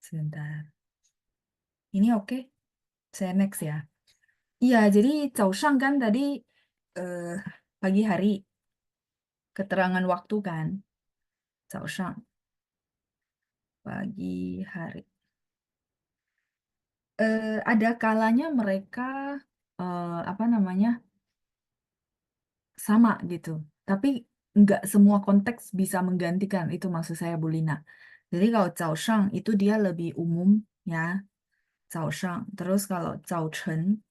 Sebentar. Ini oke. Saya next ya. Iya, jadi 早上 kan tadi eh, pagi hari. Keterangan waktu kan. 早上 pagi hari. Ada kalanya mereka apa namanya? Sama gitu. Tapi nggak semua konteks bisa menggantikan. Itu maksud saya, Bu Lina. Jadi kalau 早上 itu dia lebih umum ya. 早上. Terus kalau 早晨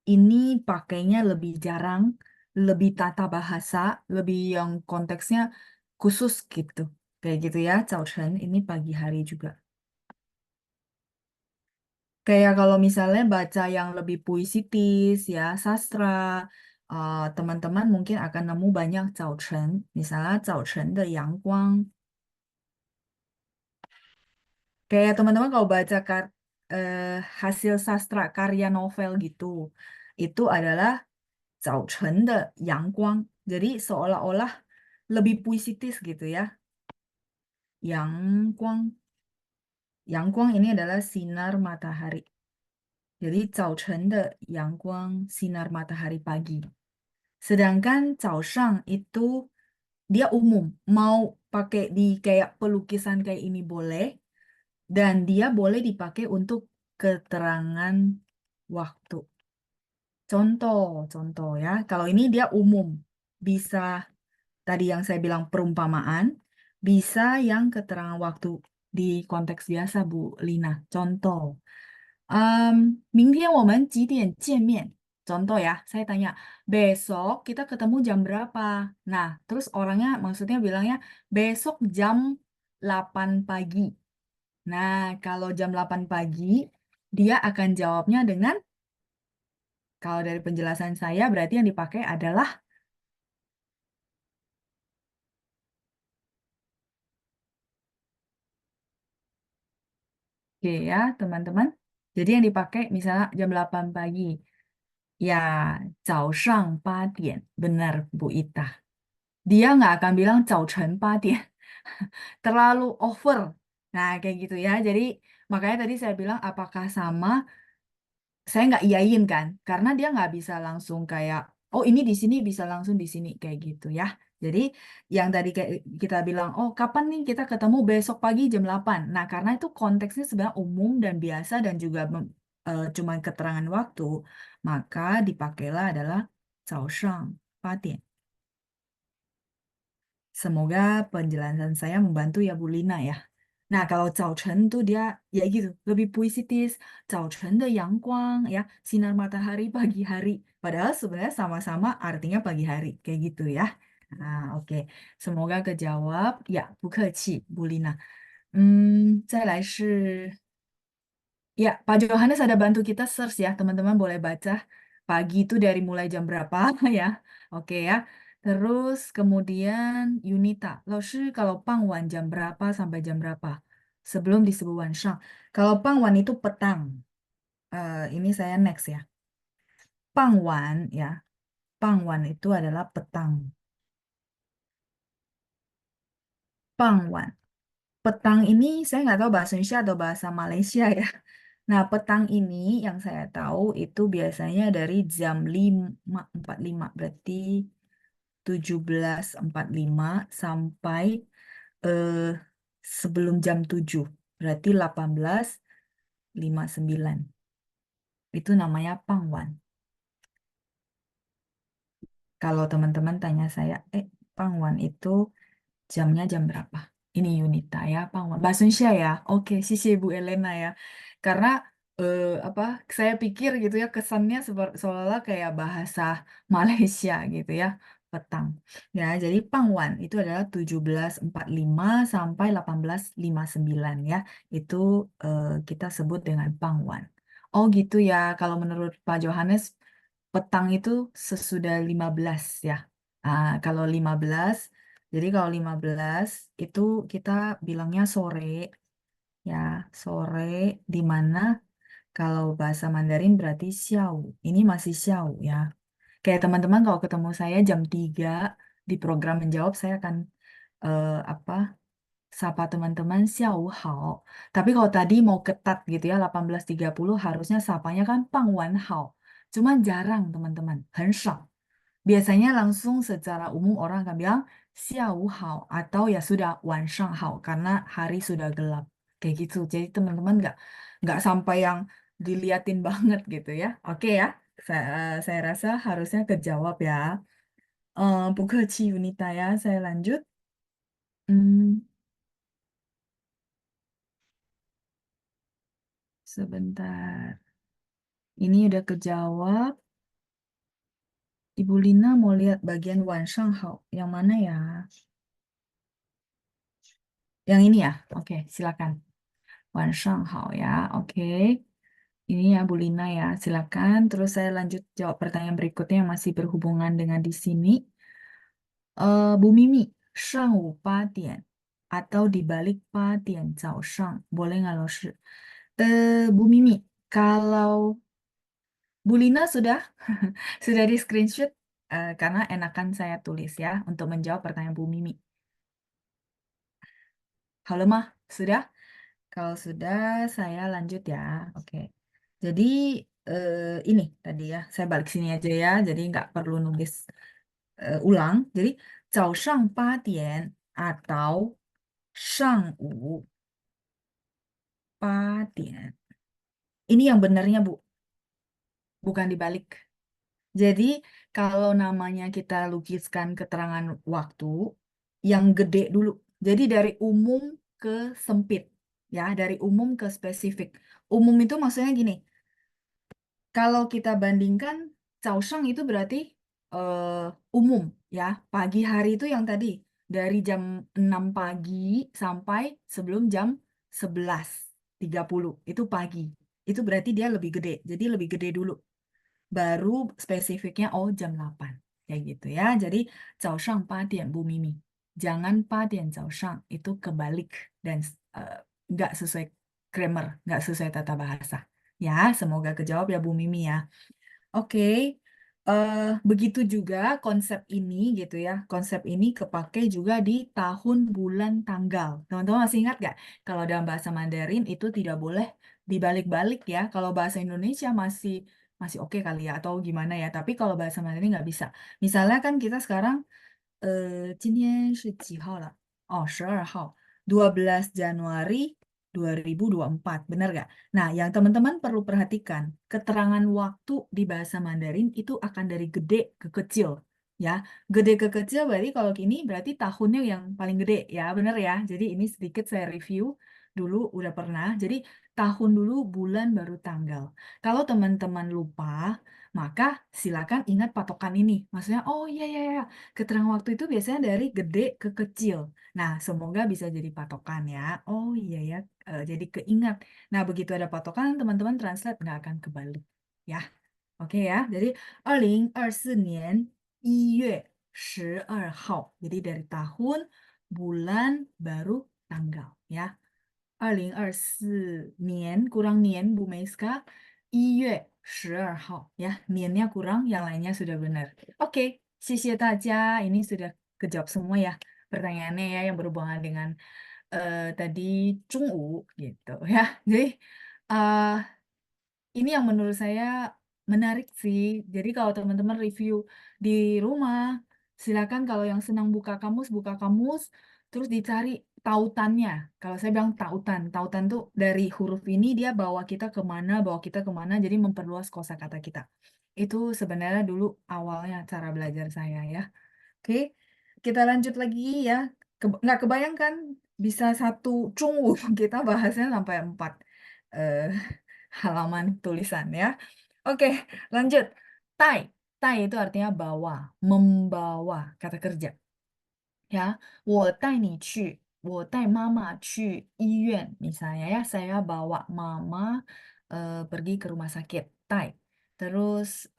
ini pakainya lebih jarang, lebih tata bahasa, lebih yang konteksnya khusus gitu. Kayak gitu ya, 早晨 ini pagi hari juga. Kayak kalau misalnya baca yang lebih puisitis ya, sastra, teman-teman mungkin akan nemu banyak 早晨, misalnya 早晨的阳光. Kayak teman-teman kalau baca hasil sastra karya novel gitu, itu adalah 早晨的阳光. Jadi seolah-olah lebih puisitis gitu ya. 阳光. 阳光 ini adalah sinar matahari. Jadi 早晨的阳光 sinar matahari pagi. Sedangkan 早上 itu dia umum, mau pakai di kayak pelukisan kayak ini boleh, dan dia boleh dipakai untuk keterangan waktu. Contoh ya. Kalau ini dia umum, bisa tadi yang saya bilang perumpamaan, bisa yang keterangan waktu di konteks biasa, Bu Lina. Contoh. 明天我们几点见面? Contoh ya, saya tanya, besok kita ketemu jam berapa? Nah, terus orangnya maksudnya bilangnya, besok jam 8 pagi. Nah, kalau jam 8 pagi, dia akan jawabnya dengan, kalau dari penjelasan saya, berarti yang dipakai adalah, oke ya teman-teman. Jadi yang dipakai misalnya jam 8 pagi. Ya, 早上8点. Benar, Bu Ita. Dia nggak akan bilang 早晨8点. Terlalu over. Nah, kayak gitu ya. Jadi, makanya tadi saya bilang apakah sama, saya nggak iyain kan. Karena dia nggak bisa langsung kayak, oh ini di sini bisa langsung di sini. Kayak gitu ya. Jadi, yang tadi kayak kita bilang, oh kapan nih kita ketemu besok pagi jam 8. Nah, karena itu konteksnya sebenarnya umum dan biasa dan juga cuman keterangan waktu, maka dipakailah adalah 早上8点. Semoga penjelasan saya membantu ya Bu Lina ya. Nah, kalau 早晨 tuh dia ya gitu, lebih puisitis, 早晨的阳光 ya, sinar matahari pagi hari. Padahal sebenarnya sama-sama artinya pagi hari, kayak gitu ya. Nah, oke. Semoga kejawab. Ya, 不客气, Bu Lina. 再来是 ya, Pak Johannes ada bantu kita search ya, teman-teman boleh baca pagi itu dari mulai jam berapa ya. Oke ya. Terus kemudian Yunita, 老师 kalau 傍晚 jam berapa sampai jam berapa? Sebelum disebut 晚上. Kalau 傍晚 itu petang. Ini saya next ya. 傍晚 ya. 傍晚 itu adalah petang. Pangwan. Petang ini saya nggak tahu bahasa Indonesia atau bahasa Malaysia ya. Nah, petang ini yang saya tahu itu biasanya dari jam 5.45, berarti 17.45 sampai eh, sebelum jam 7, berarti 18.59. Itu namanya pangwan. Kalau teman-teman tanya saya, pangwan itu jamnya jam berapa? Ini Yunita ya, pangwan. Bahasa Indonesia ya. Oke, sisi Bu Elena ya. Karena apa? Saya pikir gitu ya kesannya seolah-olah kayak bahasa Malaysia gitu ya, petang. Ya, jadi pangwan itu adalah 17.45 sampai 18.59 ya. Itu kita sebut dengan pangwan. Oh gitu ya. Kalau menurut Pak Johannes, petang itu sesudah 15 ya. Kalau 15, jadi kalau 15 itu kita bilangnya sore ya, sore di mana kalau bahasa Mandarin berarti xiao. Ini masih xiao ya. Kayak teman-teman kalau ketemu saya jam 3 di program menjawab, saya akan apa? Sapa teman-teman xiao hao. Tapi kalau tadi mau ketat gitu ya 18.30 harusnya sapanya kan pang wan hao. Cuman jarang teman-teman, 很少. Biasanya langsung secara umum orang akan bilang xiao hao atau ya sudah wan shang hao karena hari sudah gelap. Kayak gitu. Jadi teman-teman nggak sampai yang diliatin banget gitu ya. Oke ya. Saya rasa harusnya kejawab ya. Bukachi Yunita ya. Saya lanjut. Hmm, sebentar. Ini udah kejawab. Ibu Lina mau lihat bagian wan shang hao. Yang mana ya? Yang ini ya. Oke, silakan. Wan shang hao ya. Oke. Ini ya Bu Lina ya, silakan. Terus saya lanjut jawab pertanyaan berikutnya yang masih berhubungan dengan di sini. Bu Mimi, 上午8点 atau di balik 8点 早上, boleh nggak Laus? Bu Mimi, kalau Bu Lina sudah sudah di screenshot karena enakan saya tulis ya untuk menjawab pertanyaan Bu Mimi. Halo mah, sudah? Kalau sudah, saya lanjut ya. Oke. Jadi ini tadi ya, saya balik sini aja ya. Jadi nggak perlu nulis ulang. Jadi 早上8点 atau 上午8点. Ini yang benarnya Bu, bukan dibalik. Jadi kalau namanya kita lukiskan keterangan waktu yang gede dulu. Jadi dari umum ke sempit. Ya, dari umum ke spesifik. Umum itu maksudnya gini. Kalau kita bandingkan, 早上 itu berarti umum ya. Pagi hari itu yang tadi dari jam 6 pagi sampai sebelum jam 11.30 itu pagi. Itu berarti dia lebih gede. Jadi lebih gede dulu. Baru spesifiknya jam 8. Kayak gitu ya. Jadi 早上8点 Bu Mimi. Jangan 8点 早上 itu kebalik dan nggak sesuai grammar, nggak sesuai tata bahasa. Ya, semoga kejawab ya Bu Mimi ya. Oke, begitu juga konsep ini gitu ya. Konsep ini kepakai juga di tahun, bulan, tanggal. Teman-teman masih ingat nggak? Kalau dalam bahasa Mandarin itu tidak boleh dibalik-balik ya. Kalau bahasa Indonesia masih oke kali ya atau gimana ya. Tapi kalau bahasa Mandarin nggak bisa. Misalnya kan kita sekarang 今天是几号了? 12 号. 12 Januari 2024, benar nggak? Nah, yang teman-teman perlu perhatikan, keterangan waktu di bahasa Mandarin itu akan dari gede ke kecil, ya. Gede ke kecil berarti kalau gini berarti tahunnya yang paling gede, ya, benar ya. Jadi ini sedikit saya review dulu, udah pernah. Jadi tahun dulu, bulan baru tanggal. Kalau teman-teman lupa, maka silakan ingat patokan ini. Maksudnya, oh iya, iya, iya. Keterangan waktu itu biasanya dari gede ke kecil. Nah, semoga bisa jadi patokan ya. Oh iya ya, jadi keingat. Nah, begitu ada patokan, teman-teman translate nggak akan kebalik. Ya, oke ya. Jadi, 2024年1月12号. Jadi dari tahun, bulan, baru tanggal. Ya. 2024年 kurang nian Bu Meiska. 1月12号 ya. Niannya kurang, yang lainnya sudah benar. Oke, 谢谢大家. Ini sudah kejawab semua ya. pertanyaannya ya yang berhubungan dengan tadi Zhongwu gitu ya. Jadi eh ini yang menurut saya menarik sih. Jadi kalau teman-teman review di rumah, silakan kalau yang senang buka kamus, terus dicari tautannya. Kalau saya bilang tautan, tautan tuh dari huruf ini dia bawa kita kemana, jadi memperluas kosakata kita. Itu sebenarnya dulu awalnya cara belajar saya ya. Oke, kita lanjut lagi ya. Nggak kebayangkan bisa satu cungu kita bahasnya sampai 4 eh, halaman tulisan ya. Oke, lanjut. Tai. Tai itu artinya bawa, membawa, kata kerja. Ya, 我带妈妈去医院 misalnya ya, saya bawa mama pergi ke rumah sakit. Tai. Terus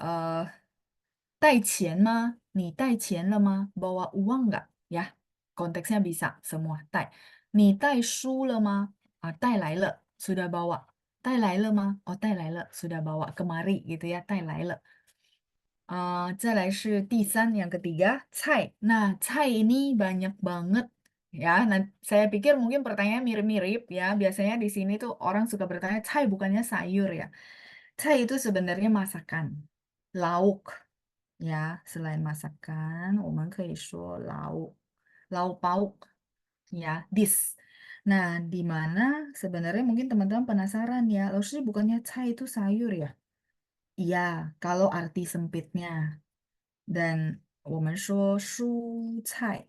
带钱吗？你带钱了吗？bawa uang nggak? Ya, konteksnya bisa semua. 带。你带书了吗？带来了，sudah bawa. 带来了吗？带来了，sudah bawa kemari gitu ya. 带来了。再来是第三, yang ketiga, cai. Nah, cai ini banyak banget ya. Nah, saya pikir mungkin pertanyaan mirip-mirip ya. Biasanya di sini tuh orang suka bertanya, cai bukannya sayur ya. Cai itu sebenarnya masakan, lauk. Ya, selain masakan, 我们可以说 lauk pauk, ya, dish. Nah, di mana sebenarnya mungkin teman-teman penasaran ya, lalu bukannya cai itu sayur ya? Iya, kalau arti sempitnya. Dan 我们说蔬菜.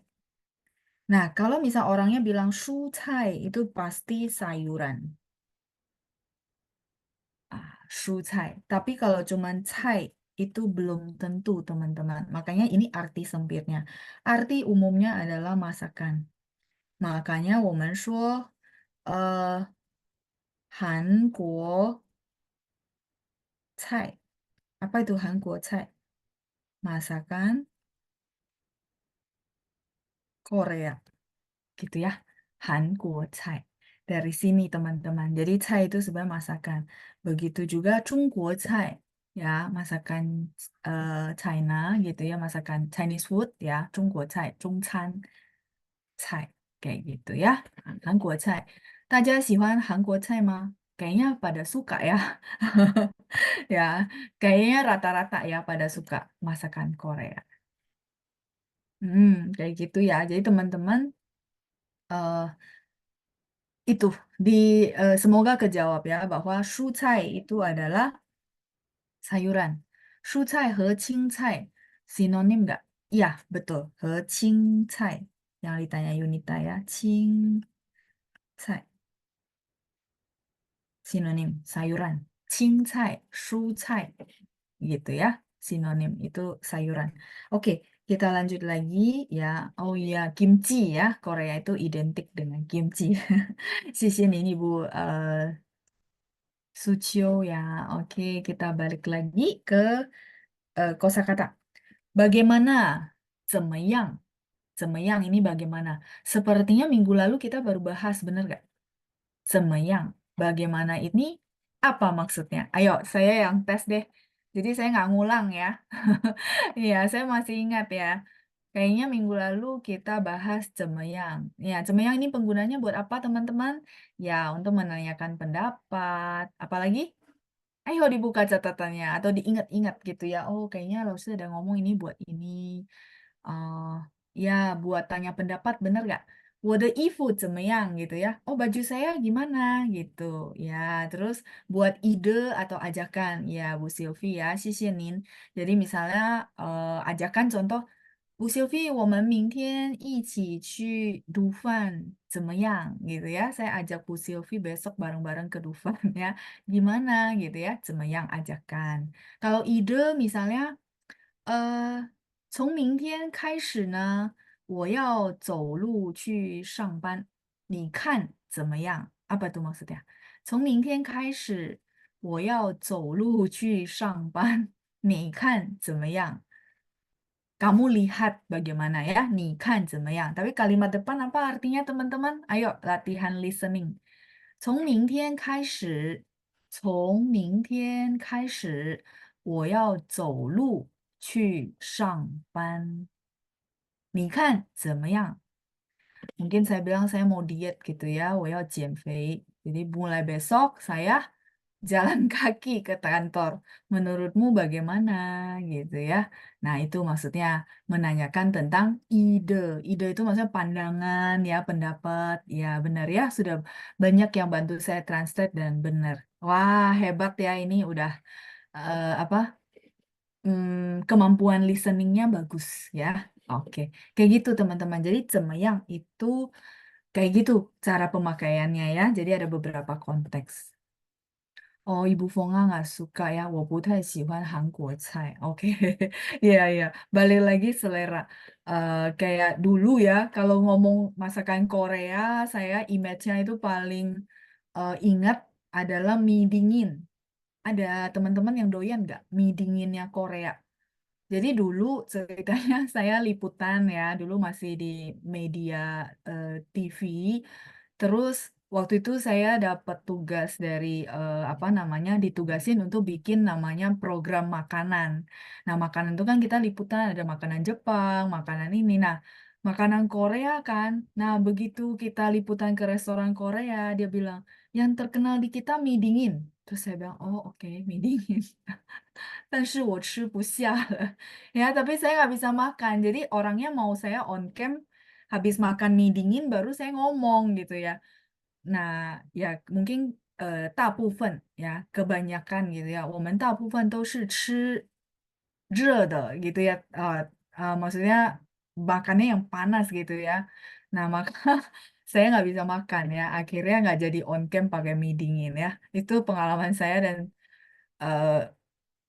Nah, kalau misal orangnya bilang 蔬菜 itu pasti sayuran. 蔬菜. Tapi kalau cuman cai itu belum tentu teman-teman. Makanya ini arti sempitnya. Arti umumnya adalah masakan. Makanya 我们说 Hanguo cai. Apa itu Hanguo cai? Masakan Korea. Gitu ya. Hanguo cai. Dari sini teman-teman. Jadi cai itu sebenarnya masakan. Begitu juga Chungguo cai. Ya, masakan China gitu ya, masakan Chinese food ya, Chungguo cai, Zhongcan cai kayak gitu ya. Hanguo cai. 大家喜欢韩国菜吗? Kayaknya pada suka ya. Ya, kayaknya rata-rata ya pada suka masakan Korea. Kayak gitu ya. Jadi teman-teman eh itu semoga kejawab ya bahwa 蔬菜 itu adalah sayuran. 蔬菜 和青菜 sinonim nggak? Iya, betul. 和青菜 yang ditanya Yunita ya. 青菜 sinonim sayuran. 青菜 蔬菜 gitu ya. Sinonim itu sayuran. Oke, kita lanjut lagi ya. Oh iya, kimchi ya. Korea itu identik dengan kimchi. 谢谢您, Ibu Sucio ya. Oke, kita balik lagi ke kosakata. Bagaimana? 怎么样? 怎么样 ini bagaimana? Sepertinya minggu lalu kita baru bahas, bener gak? 怎么样? Bagaimana ini apa maksudnya? Ayo, saya yang tes deh. Jadi saya nggak ngulang ya. Iya, saya masih ingat ya. Kayaknya minggu lalu kita bahas 怎么样. Ya, 怎么样 ini penggunanya buat apa teman-teman? Ya, untuk menanyakan pendapat. Apalagi? Ayo dibuka catatannya atau diingat-ingat gitu ya. Oh, kayaknya Lausi ada ngomong ini buat ini. eh ya, buat tanya pendapat bener gak? 我的衣服怎么样 gitu ya. Oh, baju saya gimana gitu. Ya, terus buat ide atau ajakan. Ya, Bu Sylvie ya, 谢谢您. Jadi misalnya ajakan contoh 吴 Sylvie, 我们明天一起去Dufan 怎么样 gitu ya. Saya ajak Bu Sylvie besok bareng-bareng ke Dufan ya. Gimana gitu ya. 怎么样 ajakan. Kalau ide misalnya 从明天开始呢，我要走路去上班。你看怎么样? Apa tuh maksudnya? 从明天开始我要走路去上班。你看怎么样? Kamu lihat bagaimana ya? 你看怎么样? Tapi kalimat depan apa artinya teman-teman? Ayo latihan listening. 从明天开始，我要走路去上班。你看怎么样？ Mungkin saya bilang saya mau diet gitu ya, 我要减肥. Jadi mulai besok saya jalan kaki ke kantor. Menurutmu bagaimana gitu ya. Nah, itu maksudnya menanyakan tentang ide. Ide itu maksudnya pandangan ya, pendapat. Ya, benar ya. Sudah banyak yang bantu saya translate dan benar. Wah, hebat ya ini udah apa? Kemampuan listeningnya bagus ya. Oke, kayak gitu teman-teman. Jadi 怎么样 itu kayak gitu cara pemakaiannya ya. Jadi ada beberapa konteks. Oh, Ibu Fonga nggak suka ya. 我不太喜欢韩国菜. Oke, iya iya. Balik lagi selera. Kayak dulu ya, kalau ngomong masakan Korea, saya image-nya itu paling ingat adalah mie dingin. Ada teman-teman yang doyan nggak mie dinginnya Korea? Jadi dulu ceritanya saya liputan ya, dulu masih di media TV. Terus waktu itu saya dapat tugas dari apa namanya, ditugasin untuk bikin namanya program makanan. Nah, makanan itu kan kita liputan ada makanan Jepang, makanan ini. Nah, makanan Korea kan. Nah, begitu kita liputan ke restoran Korea, dia bilang, yang terkenal di kita mie dingin. Terus saya bilang, oh oke, mie dingin. 但是我吃不下了. Ya, tapi saya nggak bisa makan. Jadi orangnya mau saya on cam, habis makan mie dingin baru saya ngomong gitu ya. Nah, ya mungkin 大部分 ya, kebanyakan gitu ya. 我们大部分都是吃热的 gitu ya. Maksudnya makannya yang panas gitu ya. Nah, maka saya nggak bisa makan ya. Akhirnya nggak jadi on cam pakai mie dingin ya. Itu pengalaman saya dan eh,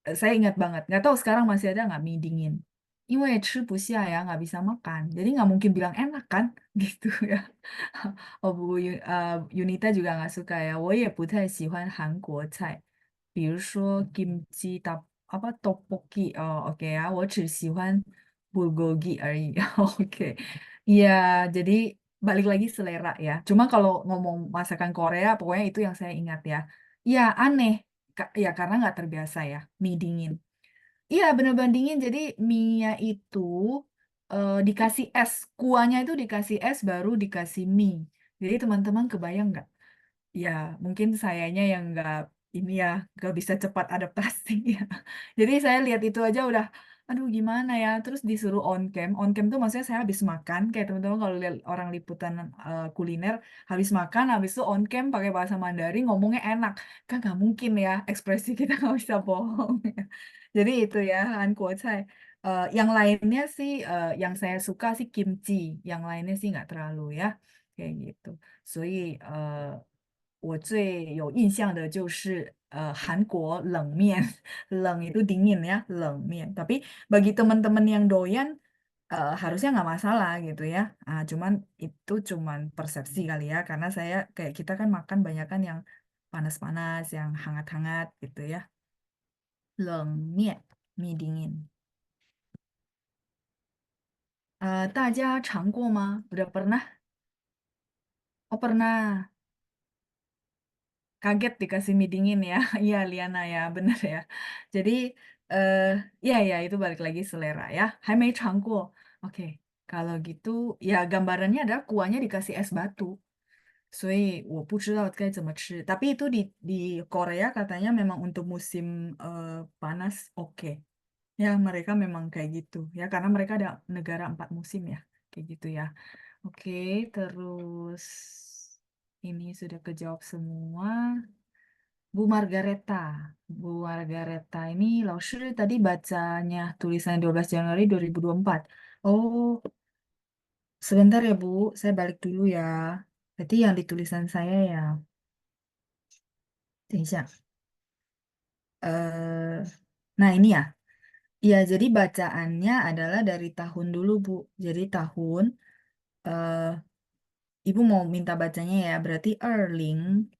saya ingat banget. Nggak tahu sekarang masih ada nggak mie dingin. 因为吃不下 ya, nggak bisa makan. Jadi nggak mungkin bilang enak kan, gitu ya. Oh, Yunita juga nggak suka ya. 我也不太喜欢韩国菜，比如说 kimchi apa tteokbokki. Oh, oke ya. 我只喜欢 bulgogi 而已. Oke. Iya, jadi balik lagi selera ya. Cuma kalau ngomong masakan Korea, pokoknya itu yang saya ingat ya. Iya, aneh. Ya, karena nggak terbiasa ya, mie dingin. Iya, bener-bener dingin. Jadi mie-nya itu dikasih es. Kuahnya itu dikasih es, baru dikasih mie. Jadi teman-teman kebayang nggak? Ya, mungkin sayanya yang nggak ini ya, nggak bisa cepat adaptasi ya. Jadi saya lihat itu aja udah, aduh gimana ya. Terus disuruh on cam. On cam tuh maksudnya saya habis makan. Kayak teman-teman kalau lihat orang liputan kuliner, habis makan, habis itu on cam pakai bahasa Mandarin, ngomongnya enak. Kan nggak mungkin ya, ekspresi kita nggak bisa bohong. Jadi itu ya, Hankuocai. Yang lainnya sih, yang saya suka sih kimchi. Yang lainnya sih nggak terlalu ya. Kayak gitu. 我最有印象的就是韩国冷面. Leng itu dingin ya, 冷面. Tapi bagi teman-teman yang doyan harusnya nggak masalah gitu ya. Cuman itu cuman persepsi kali ya, karena saya kayak kita kan makan banyak kan yang panas-panas, yang hangat-hangat gitu ya. 冷面, mie dingin. 大家尝过吗? Udah pernah? Oh pernah. Kaget dikasih mie dingin ya. Iya, Liana ya, bener ya. Jadi, eh ya ya itu balik lagi selera ya. 还没尝过. Oke, kalau gitu ya gambarannya adalah kuahnya dikasih es batu. 所以我不知道该怎么吃. Tapi itu di Korea katanya memang untuk musim panas oke. Ya, mereka memang kayak gitu ya, karena mereka ada negara 4 musim ya. Kayak gitu ya. Oke, terus ini sudah kejawab semua. Bu Margareta. Bu Margareta ini Lausri tadi bacanya tulisan 12 Januari 2024. Oh, sebentar ya Bu, saya balik dulu ya. Berarti yang di tulisan saya ya. 等一下. Eh, nah ini ya. Iya, jadi bacaannya adalah dari tahun dulu Bu. Jadi tahun, eh, Ibu mau minta bacanya ya. Berarti Erling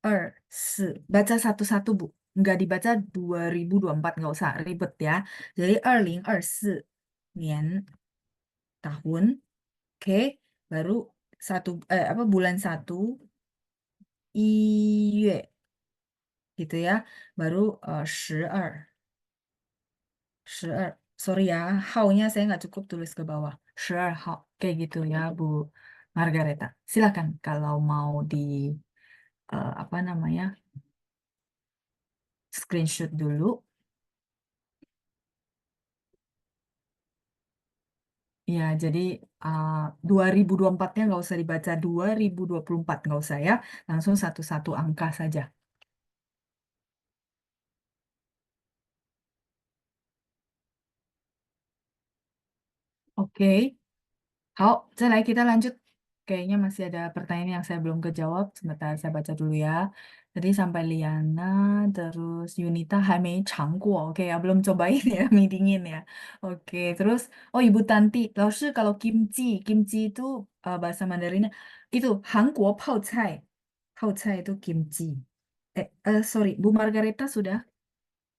24. Baca satu-satu, Bu. Nggak dibaca 2024, nggak usah ribet ya. Jadi 2024 年 tahun, oke, baru apa bulan 1 1月gitu ya. Baru 12. 12. Sorry ya, haunya saya nggak cukup tulis ke bawah. 12号. Kayak gitu ya, Bu Margareta. Silakan kalau mau di apa namanya? Screenshot dulu. Ya, jadi 2024-nya nggak usah dibaca 2024, nggak usah ya. Langsung satu-satu angka saja. Oke. 好，再来 kita lanjut. Kayaknya masih ada pertanyaan yang saya belum kejawab. Sebentar, saya baca dulu ya. Tadi sampai Liana, terus Yunita, 还没尝过. Oke ya, belum cobain ya, mie dingin ya. Oke, terus, oh Ibu Tanti, Laoshi kalau kimchi, kimchi itu bahasa Mandarinnya, itu Hangguo Pao Cai. Pao Cai itu kimchi. Sorry, Bu Margareta sudah?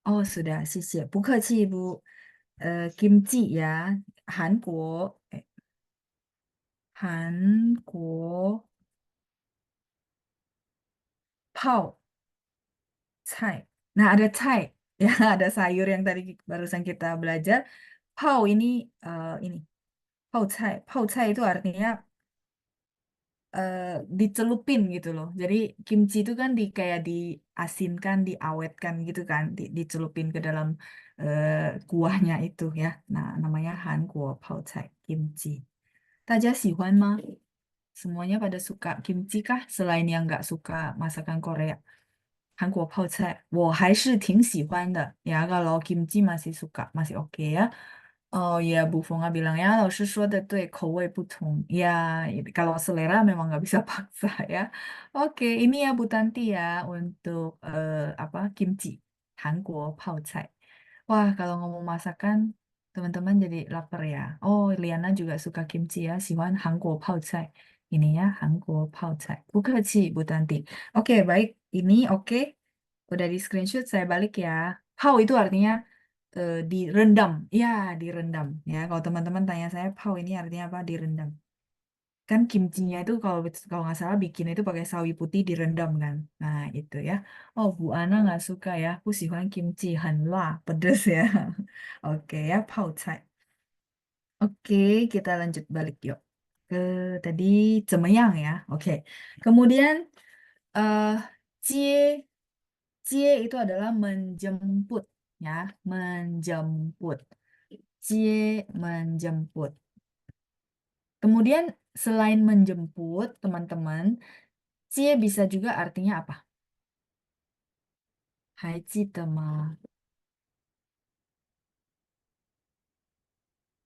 Oh, sudah, 谢谢. 不客气, Bu. Kimchi ya, 韩国, 韩国泡菜. Nah, ada cai. Ya, ada sayur yang tadi barusan kita belajar. Pao ini pao cai. Pao cai itu artinya dicelupin gitu loh. Jadi kimchi itu kan kayak diasinkan, diawetkan gitu kan, dicelupin ke dalam kuahnya itu ya. Nah, namanya Hanguo Pao Cai kimchi. 大家喜欢吗? Semuanya pada suka kimchi kah? Selain yang nggak suka masakan Korea. 韩国泡菜, 我还是挺喜欢的. Ya, kalau kimchi masih suka, masih oke ya. Oh ya, Bu Fonga bilang ya, 老师说的对，口味不同. Ya, kalau selera memang nggak bisa paksa ya. Oke, ini ya Bu Tanti ya untuk apa kimchi, 韩国泡菜. Wah, kalau ngomong masakan, teman-teman jadi lapar ya. Oh, Liana juga suka kimchi ya, 喜欢韩国泡菜. Ini ya, 韩国泡菜. 不客气, Bu Tanti. Oke, baik. Ini oke. Udah di screenshot, saya balik ya. Pau itu artinya direndam. Ya, direndam. Ya, kalau teman-teman tanya saya, pau ini artinya apa? Direndam. Kan kimchinya itu kalau nggak salah bikin itu pakai sawi putih direndam kan. Nah, itu ya. Oh, Bu Ana nggak suka ya. Bu 喜欢 kimchi 很辣, pedes ya. Oke ya, pau cai. Oke, kita lanjut balik yuk. Ke tadi 怎么样 ya. Oke. Kemudian eh cie cie itu adalah menjemput ya, menjemput. Cie menjemput. Kemudian selain menjemput, teman-teman, cie bisa juga artinya apa? 还记得吗?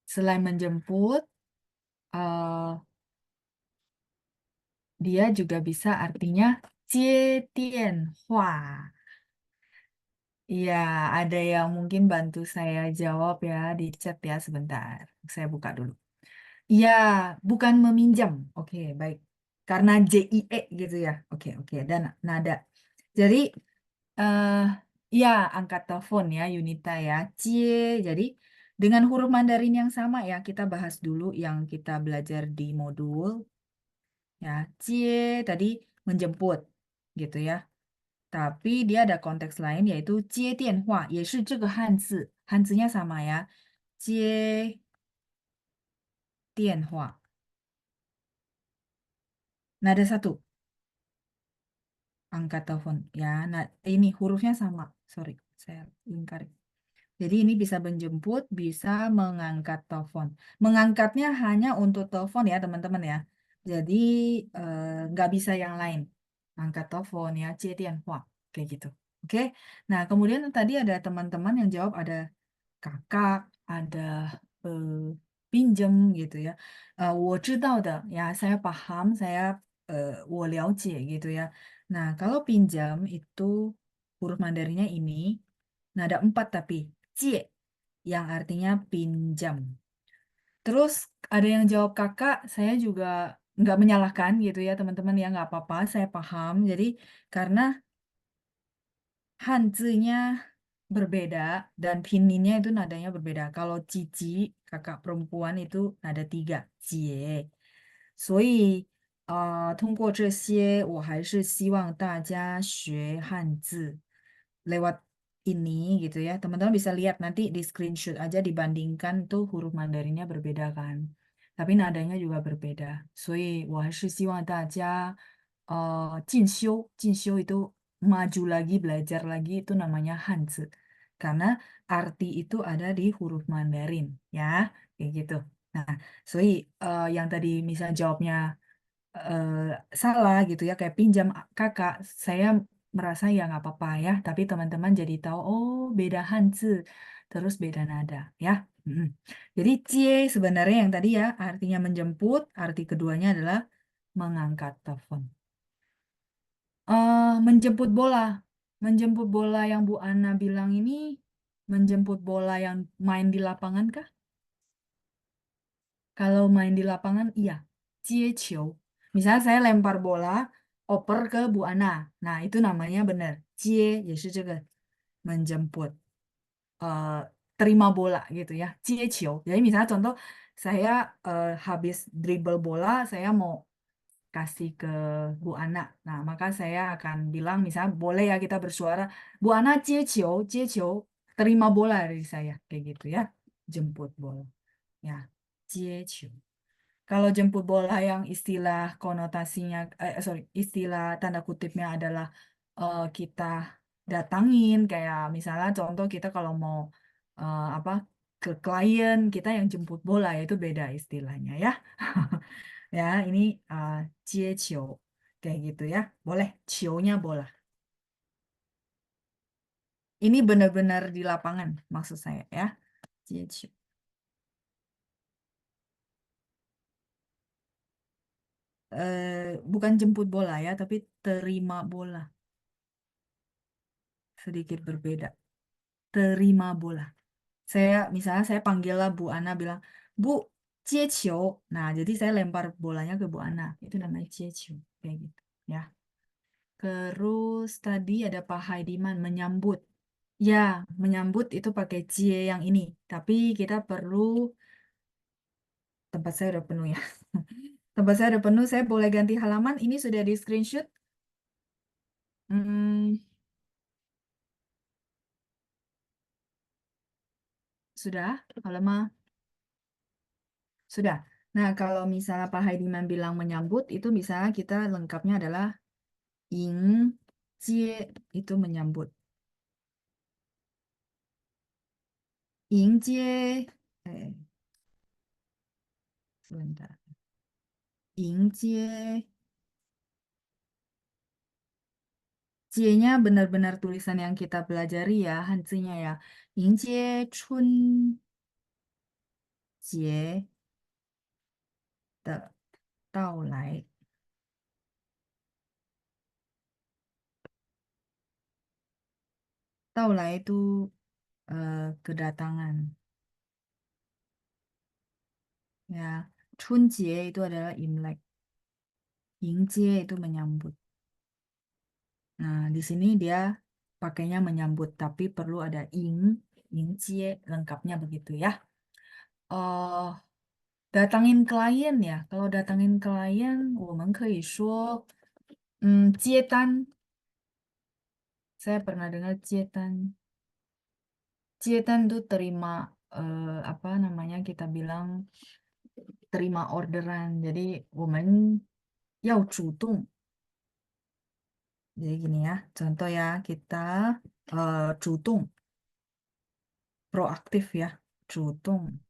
Selain menjemput, eh, dia juga bisa artinya 接电话. Iya, ada yang mungkin bantu saya jawab ya di chat ya sebentar. Saya buka dulu. Iya, bukan meminjam. Oke, baik. Karena JIE gitu ya. Oke, oke. Dan nada. Jadi, eh ya angkat telepon ya, Yunita ya. Cie. Jadi, dengan huruf Mandarin yang sama ya, kita bahas dulu yang kita belajar di modul. Ya, cie tadi menjemput gitu ya. Tapi dia ada konteks lain yaitu 接电话, 也是这个汉字. Hanzinya sama ya. 接电话. Nada satu, angkat telepon. Ya, nah ini hurufnya sama. Sorry, saya lingkarin. Jadi ini bisa menjemput, bisa mengangkat telepon. Mengangkatnya hanya untuk telepon ya teman-teman ya. Jadi nggak bisa yang lain. Angkat telepon ya, 接电话. Kayak gitu. Oke. Nah, kemudian tadi ada teman-teman yang jawab, ada kakak, ada eh, pinjem gitu ya. 我知道的 ya, saya paham,我了解 gitu ya. Nah, kalau pinjam itu huruf Mandarinnya ini. Nah, ada 4 tapi. Cie, yang artinya pinjam. Terus ada yang jawab kakak, saya juga nggak menyalahkan gitu ya teman-teman ya, nggak apa-apa, saya paham. Jadi karena Hanzi-nya berbeda dan pininnya itu nadanya berbeda. Kalau Cici, kakak perempuan itu nada 3, Jie. 通过这些，我还是希望大家学汉字 lewat ini gitu ya. Teman-teman bisa lihat nanti di screenshot aja dibandingkan tuh huruf Mandarinnya berbeda kan. tapi nadanya juga berbeda. 所以我还是希望大家进修，进修 itu maju lagi, belajar lagi itu namanya Hanzi. Karena arti itu ada di huruf Mandarin, ya, kayak gitu. Nah, 所以 yang tadi misalnya jawabnya salah gitu ya, kayak pinjam kakak, saya merasa ya nggak apa-apa ya, tapi teman-teman jadi tahu, oh beda Hanzi, terus beda nada, ya. Mm-mm. Jadi cie sebenarnya yang tadi ya artinya menjemput, arti keduanya adalah mengangkat telepon. Menjemput bola. Menjemput bola yang Bu Ana bilang ini menjemput bola yang main di lapangan kah? Kalau main di lapangan, iya. Jie qiu. Misalnya saya lempar bola, oper ke Bu Ana. Nah, itu namanya benar. Jie, 也是这个 menjemput. eh, terima bola gitu ya. Jie qiu. Jadi misalnya contoh, saya habis dribble bola, saya mau kasih ke Bu Ana. Nah, maka saya akan bilang, misalnya boleh ya kita bersuara, Bu Ana jie qiu, terima bola dari saya. Kayak gitu ya. Jemput bola. Ya, jie qiu. Kalau jemput bola yang istilah konotasinya, sorry, istilah tanda kutipnya adalah kita datangin, kayak misalnya contoh kita kalau mau apa ke klien kita yang jemput bola ya itu beda istilahnya ya. Ya, ini jie qiu kayak gitu ya. Boleh, qiu-nya bola. Ini benar-benar di lapangan maksud saya ya. Jie qiu. Bukan jemput bola ya, tapi terima bola. Sedikit berbeda. Terima bola. Misalnya saya panggil lah Bu Ana bilang, Bu, jie qiu. Nah, jadi saya lempar bolanya ke Bu Ana. Itu namanya jie qiu. Kayak gitu ya. Terus tadi ada Pak Haidiman menyambut. Ya, menyambut itu pakai cie yang ini. Tapi kita perlu, tempat saya udah penuh ya. Tempat saya udah penuh, saya boleh ganti halaman. Ini sudah di screenshot. Hmm, sudah, halaman. Sudah. Nah, kalau misalnya Pak Haidiman bilang menyambut, itu misalnya kita lengkapnya adalah ing jie, itu menyambut. Ing jie, sebentar. Ing jie, jie-nya benar-benar tulisan yang kita pelajari ya, hanzinya ya. Ing jie chun jie de dao lai. Dao lai itu kedatangan. Ya, chun jie itu adalah Imlek. Ing jie itu menyambut. Nah, di sini dia pakainya menyambut, tapi perlu ada ing jie, lengkapnya begitu ya. Oh, datangin klien ya. Kalau datangin klien, 我们可以说接单. Saya pernah dengar 接单. 接单 itu terima apa namanya kita bilang terima orderan. Jadi 我们要主动. Jadi gini ya, contoh ya kita 主动 proaktif ya, 主动.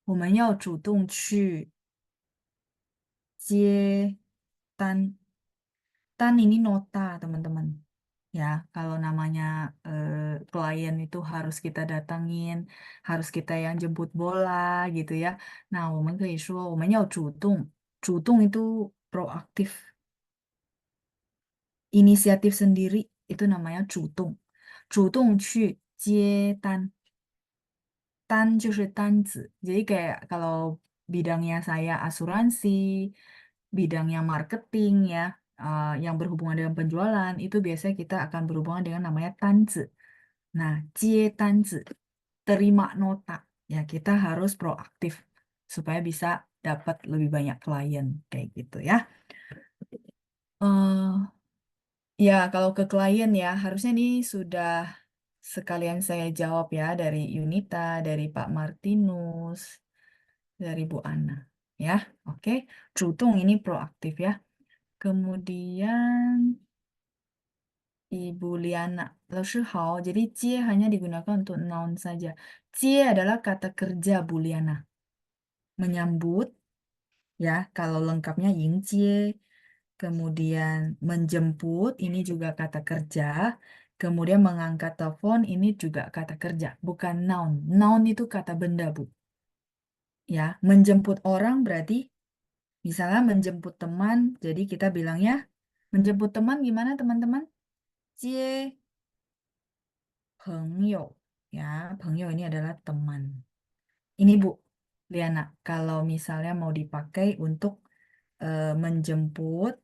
我们要主动去接单. Dan ini nota, teman-teman. Ya, kalau namanya klien itu harus kita datangin, harus kita yang jemput bola gitu ya. Nah, 我们可以说我们要主动. 主动 itu proaktif. Inisiatif sendiri itu namanya 主动. 主动去接单. Dan 就是单子. Jadi kayak kalau bidangnya saya asuransi, bidangnya marketing ya, yang berhubungan dengan penjualan, itu biasanya kita akan berhubungan dengan namanya tanzi. Nah, jie tanzi, terima nota. Ya, kita harus proaktif supaya bisa dapat lebih banyak klien kayak gitu ya. Eh, ya, kalau ke klien ya, harusnya ini sudah sekalian saya jawab ya dari Yunita, dari Pak Martinus. dari Bu Ana. Ya, oke. 主动 ini proaktif ya. Kemudian Ibu Liana. 老师好. Jadi cie hanya digunakan untuk noun saja. Cie adalah kata kerja Bu Liana. Menyambut, ya, kalau lengkapnya yingcie. Kemudian menjemput, ini juga kata kerja. Kemudian mengangkat telepon, ini juga kata kerja, bukan noun. Noun itu kata benda, Bu. Ya, menjemput orang berarti misalnya menjemput teman, jadi kita bilangnya menjemput teman gimana teman-teman? Cie朋友. Ya, 朋友 ini adalah teman. Ini Bu Liana, kalau misalnya mau dipakai untuk menjemput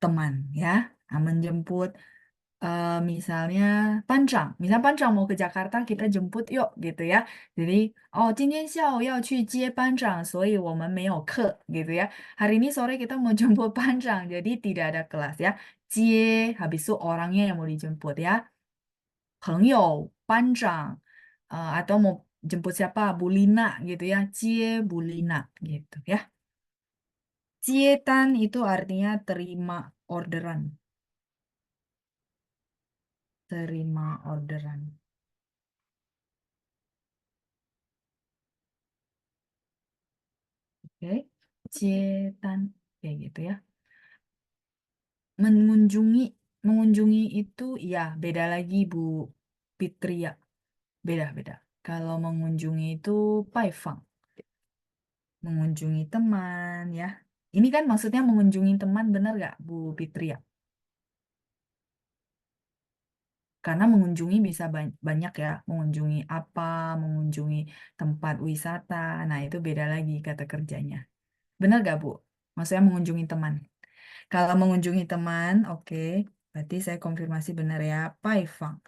teman ya. Nah, menjemput misalnya Pancang. Misal Pancang mau ke Jakarta, kita jemput yuk gitu ya. Jadi, oh, 今天下午要去接班长，所以我们没有课 gitu ya. Hari ini sore kita mau jemput Pancang, jadi tidak ada kelas ya. Cie, habis itu orangnya yang mau dijemput ya. 朋友, Pancang, atau mau jemput siapa? Bulina gitu ya. Cie Bulina gitu ya. Cietan itu artinya terima orderan. Terima orderan. Oke, Cietan kayak gitu ya. Mengunjungi, mengunjungi itu ya beda lagi Bu Fitria. Beda-beda. Kalau mengunjungi itu Paifang. Mengunjungi teman ya. Ini kan maksudnya mengunjungi teman benar gak Bu Fitria? Karena mengunjungi bisa banyak ya, mengunjungi apa, mengunjungi tempat wisata. Nah, itu beda lagi kata kerjanya. Benar gak, Bu? Maksudnya mengunjungi teman. Kalau mengunjungi teman, oke. Berarti saya konfirmasi benar ya, Paifang.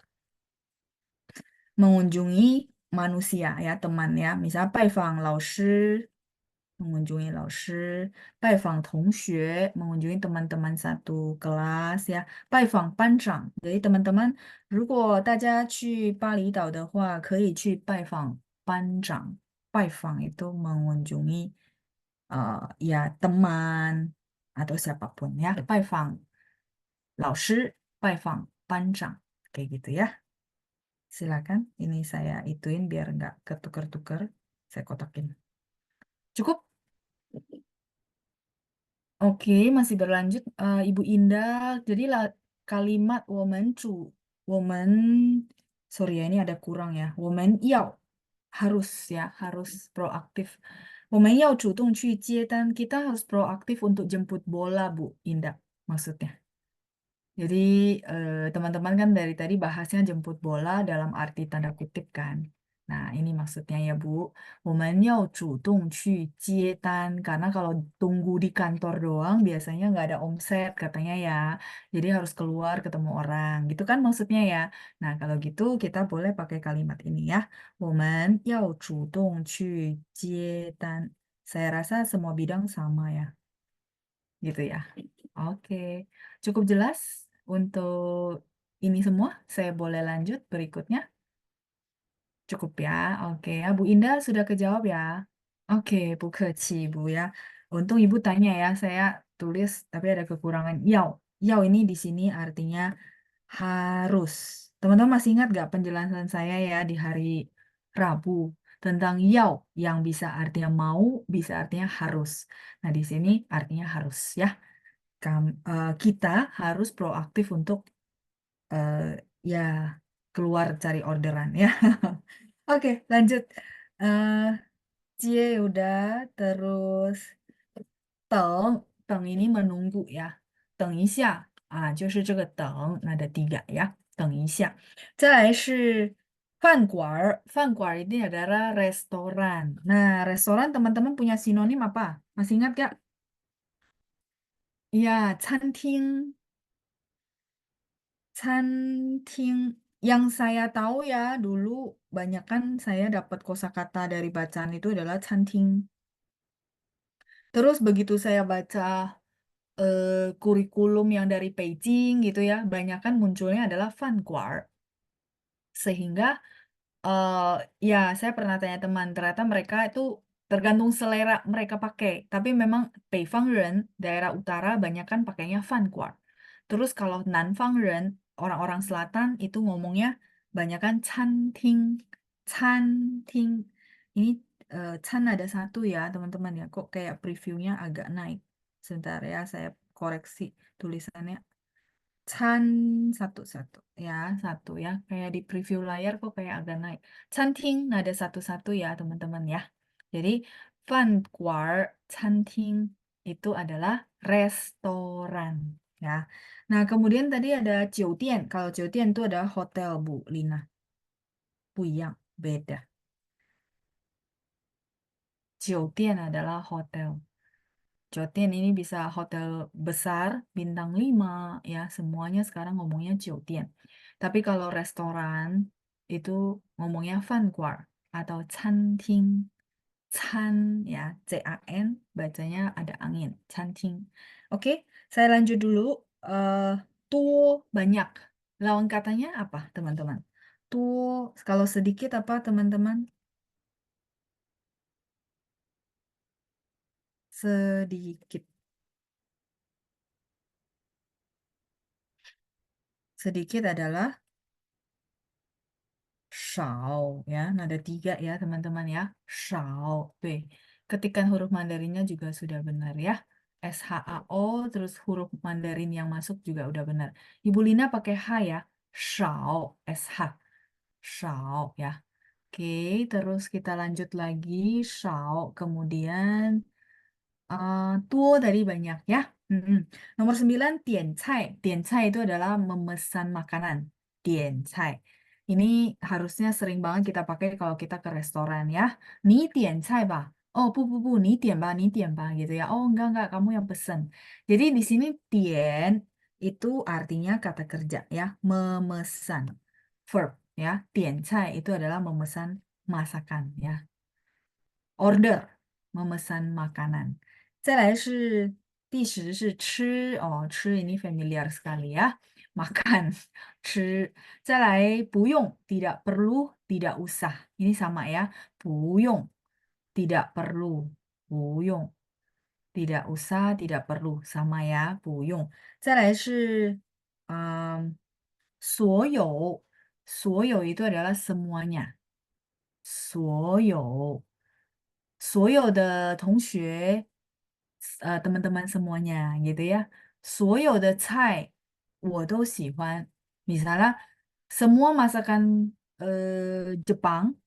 Mengunjungi manusia ya, teman ya. Misal Paifang 老师, mengunjungi 老师, 拜访同学, mengunjungi teman-teman satu kelas ya, 拜访班长. Jadi teman-teman, 如果大家去巴厘岛的话，可以去拜访班长。拜访 itu mengunjungi ya teman atau siapapun ya. 拜访老师, 拜访班长, kayak gitu ya. Silakan, ini saya ituin biar nggak ketuker-tuker. Saya kotakin. Cukup? Oke, masih berlanjut Ibu Indah. Jadi kalimat 我们 sorry ya ini ada kurang ya. 我们要 harus ya, harus proaktif. 我们要主动去接单. Kita harus proaktif untuk jemput bola, Bu Indah, maksudnya. Jadi teman-teman kan dari tadi bahasnya jemput bola dalam arti tanda kutip kan. Nah, ini maksudnya ya Bu. 我们要主动去接单. Karena kalau tunggu di kantor doang biasanya nggak ada omset katanya ya. Jadi harus keluar ketemu orang. Gitu kan maksudnya ya. Nah, kalau gitu kita boleh pakai kalimat ini ya. 我们要主动去接单. Saya rasa semua bidang sama ya. Gitu ya. Oke. Cukup jelas untuk ini semua. Saya boleh lanjut berikutnya. Cukup ya. Oke. Ya, Bu Indah sudah kejawab ya. Oke, Bu Keci, Bu ya. Untung Ibu tanya ya. Saya tulis tapi ada kekurangan. Yao. Yao ini di sini artinya harus. Teman-teman masih ingat gak penjelasan saya ya di hari Rabu tentang yao yang bisa artinya mau, bisa artinya harus. Nah, di sini artinya harus ya. Kita harus proaktif untuk eh, ya keluar cari orderan ya. Oke, lanjut. Eh Cie udah, terus teng, teng ini menunggu ya. Teng 一下就是这个等 ada 3 ya. 等一下。再来是饭馆儿，饭馆儿 ini adalah restoran. Nah, restoran teman-teman punya sinonim apa? Masih ingat gak? Ya, 餐厅. Canting yang saya tahu ya dulu banyak kan saya dapat kosakata dari bacaan itu adalah canting. Terus begitu saya baca kurikulum yang dari Beijing gitu ya, banyak kan munculnya adalah Fanguar. Sehingga Ya, saya pernah tanya teman, ternyata mereka itu tergantung selera mereka pakai. Tapi memang Beifangren, daerah utara, banyak kan pakainya Fanguar. Terus kalau Nanfangren, orang-orang selatan itu ngomongnya banyak kan Canting, Canting. Ini Chan ada satu ya, teman-teman ya. Kok kayak previewnya agak naik. Sebentar ya, saya koreksi tulisannya. Chan satu-satu ya, satu ya. Kayak di preview layar kok kayak agak naik. Canting ada satu-satu ya, teman-teman ya. Jadi Fan Guar Canting itu adalah restoran ya. Nah, kemudian tadi ada Jiutian. Kalau Jiutian itu adalah hotel, Bu Lina. Buyang, beda. Jiutian adalah hotel. Jotin ini bisa hotel besar, bintang 5, ya semuanya sekarang ngomongnya Jotin. Tapi kalau restoran, itu ngomongnya Fanguar atau Canting. Chan, ya, C-A-N, bacanya ada angin, Canting. Oke, saya lanjut dulu. Tuo, banyak. Lawan katanya apa, teman-teman? Tuo, kalau sedikit apa, teman-teman? Sedikit. Sedikit adalah Shao ya, nada 3 ya teman-teman ya. Shao. Tuh, ketikan huruf Mandarinnya juga sudah benar ya. SHAO terus huruf Mandarin yang masuk juga udah benar. Ibu Lina pakai H ya. Shao, SH. Shao ya. Oke, terus kita lanjut lagi. Shao, kemudian tuo tadi banyak ya. Nomor 9, dian cai. Dian cai itu adalah memesan makanan. Dian cai. Ini harusnya sering banget kita pakai kalau kita ke restoran ya. Ni dian cai ba. Oh, bu, ni dian ba gitu ya. Oh, enggak, kamu yang pesen. Jadi di sini dian itu artinya kata kerja ya, memesan. Verb ya. Dian cai itu adalah memesan masakan ya. Order, memesan makanan. 再来是第10是吃哦，吃 ini familiar sekali ya, makan, 吃。再来不用 tidak perlu, tidak usah. Ini sama ya, 不用 tidak perlu, 不用 tidak usah, tidak perlu, sama ya, 不用。再来是所有，所有 itu adalah semuanya. 所有，所有的同学teman-teman semuanya gitu ya. 所有的菜我都喜欢. Misalnya semua masakan Jepang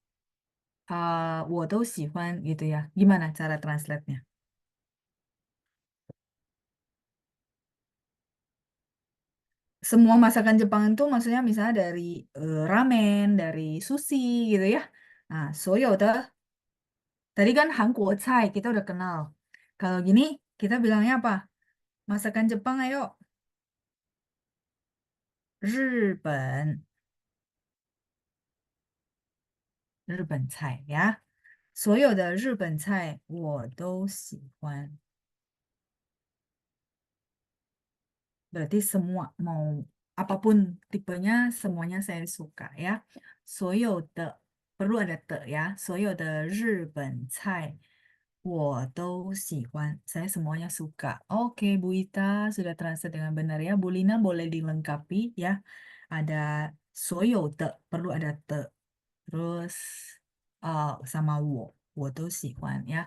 我都喜欢 gitu ya. Gimana cara translate-nya? Semua masakan Jepang itu maksudnya misalnya dari ramen, dari sushi gitu ya. Nah, 所有的 tadi kan Hangguo Cai kita udah kenal. Kalau gini kita bilangnya apa? Masakan Jepang ayo. 日本，日本菜呀，所有的日本菜我都喜欢。Berarti semua mau apapun tipenya semuanya saya suka ya. 所有的 perlu ada te ya. 所有的日本菜我都喜欢. Saya semuanya suka. Oke, Bu Ita sudah translate dengan benar ya. Bu Lina boleh dilengkapi ya. Ada 所有的 perlu ada te. Terus sama 我都喜欢 ya.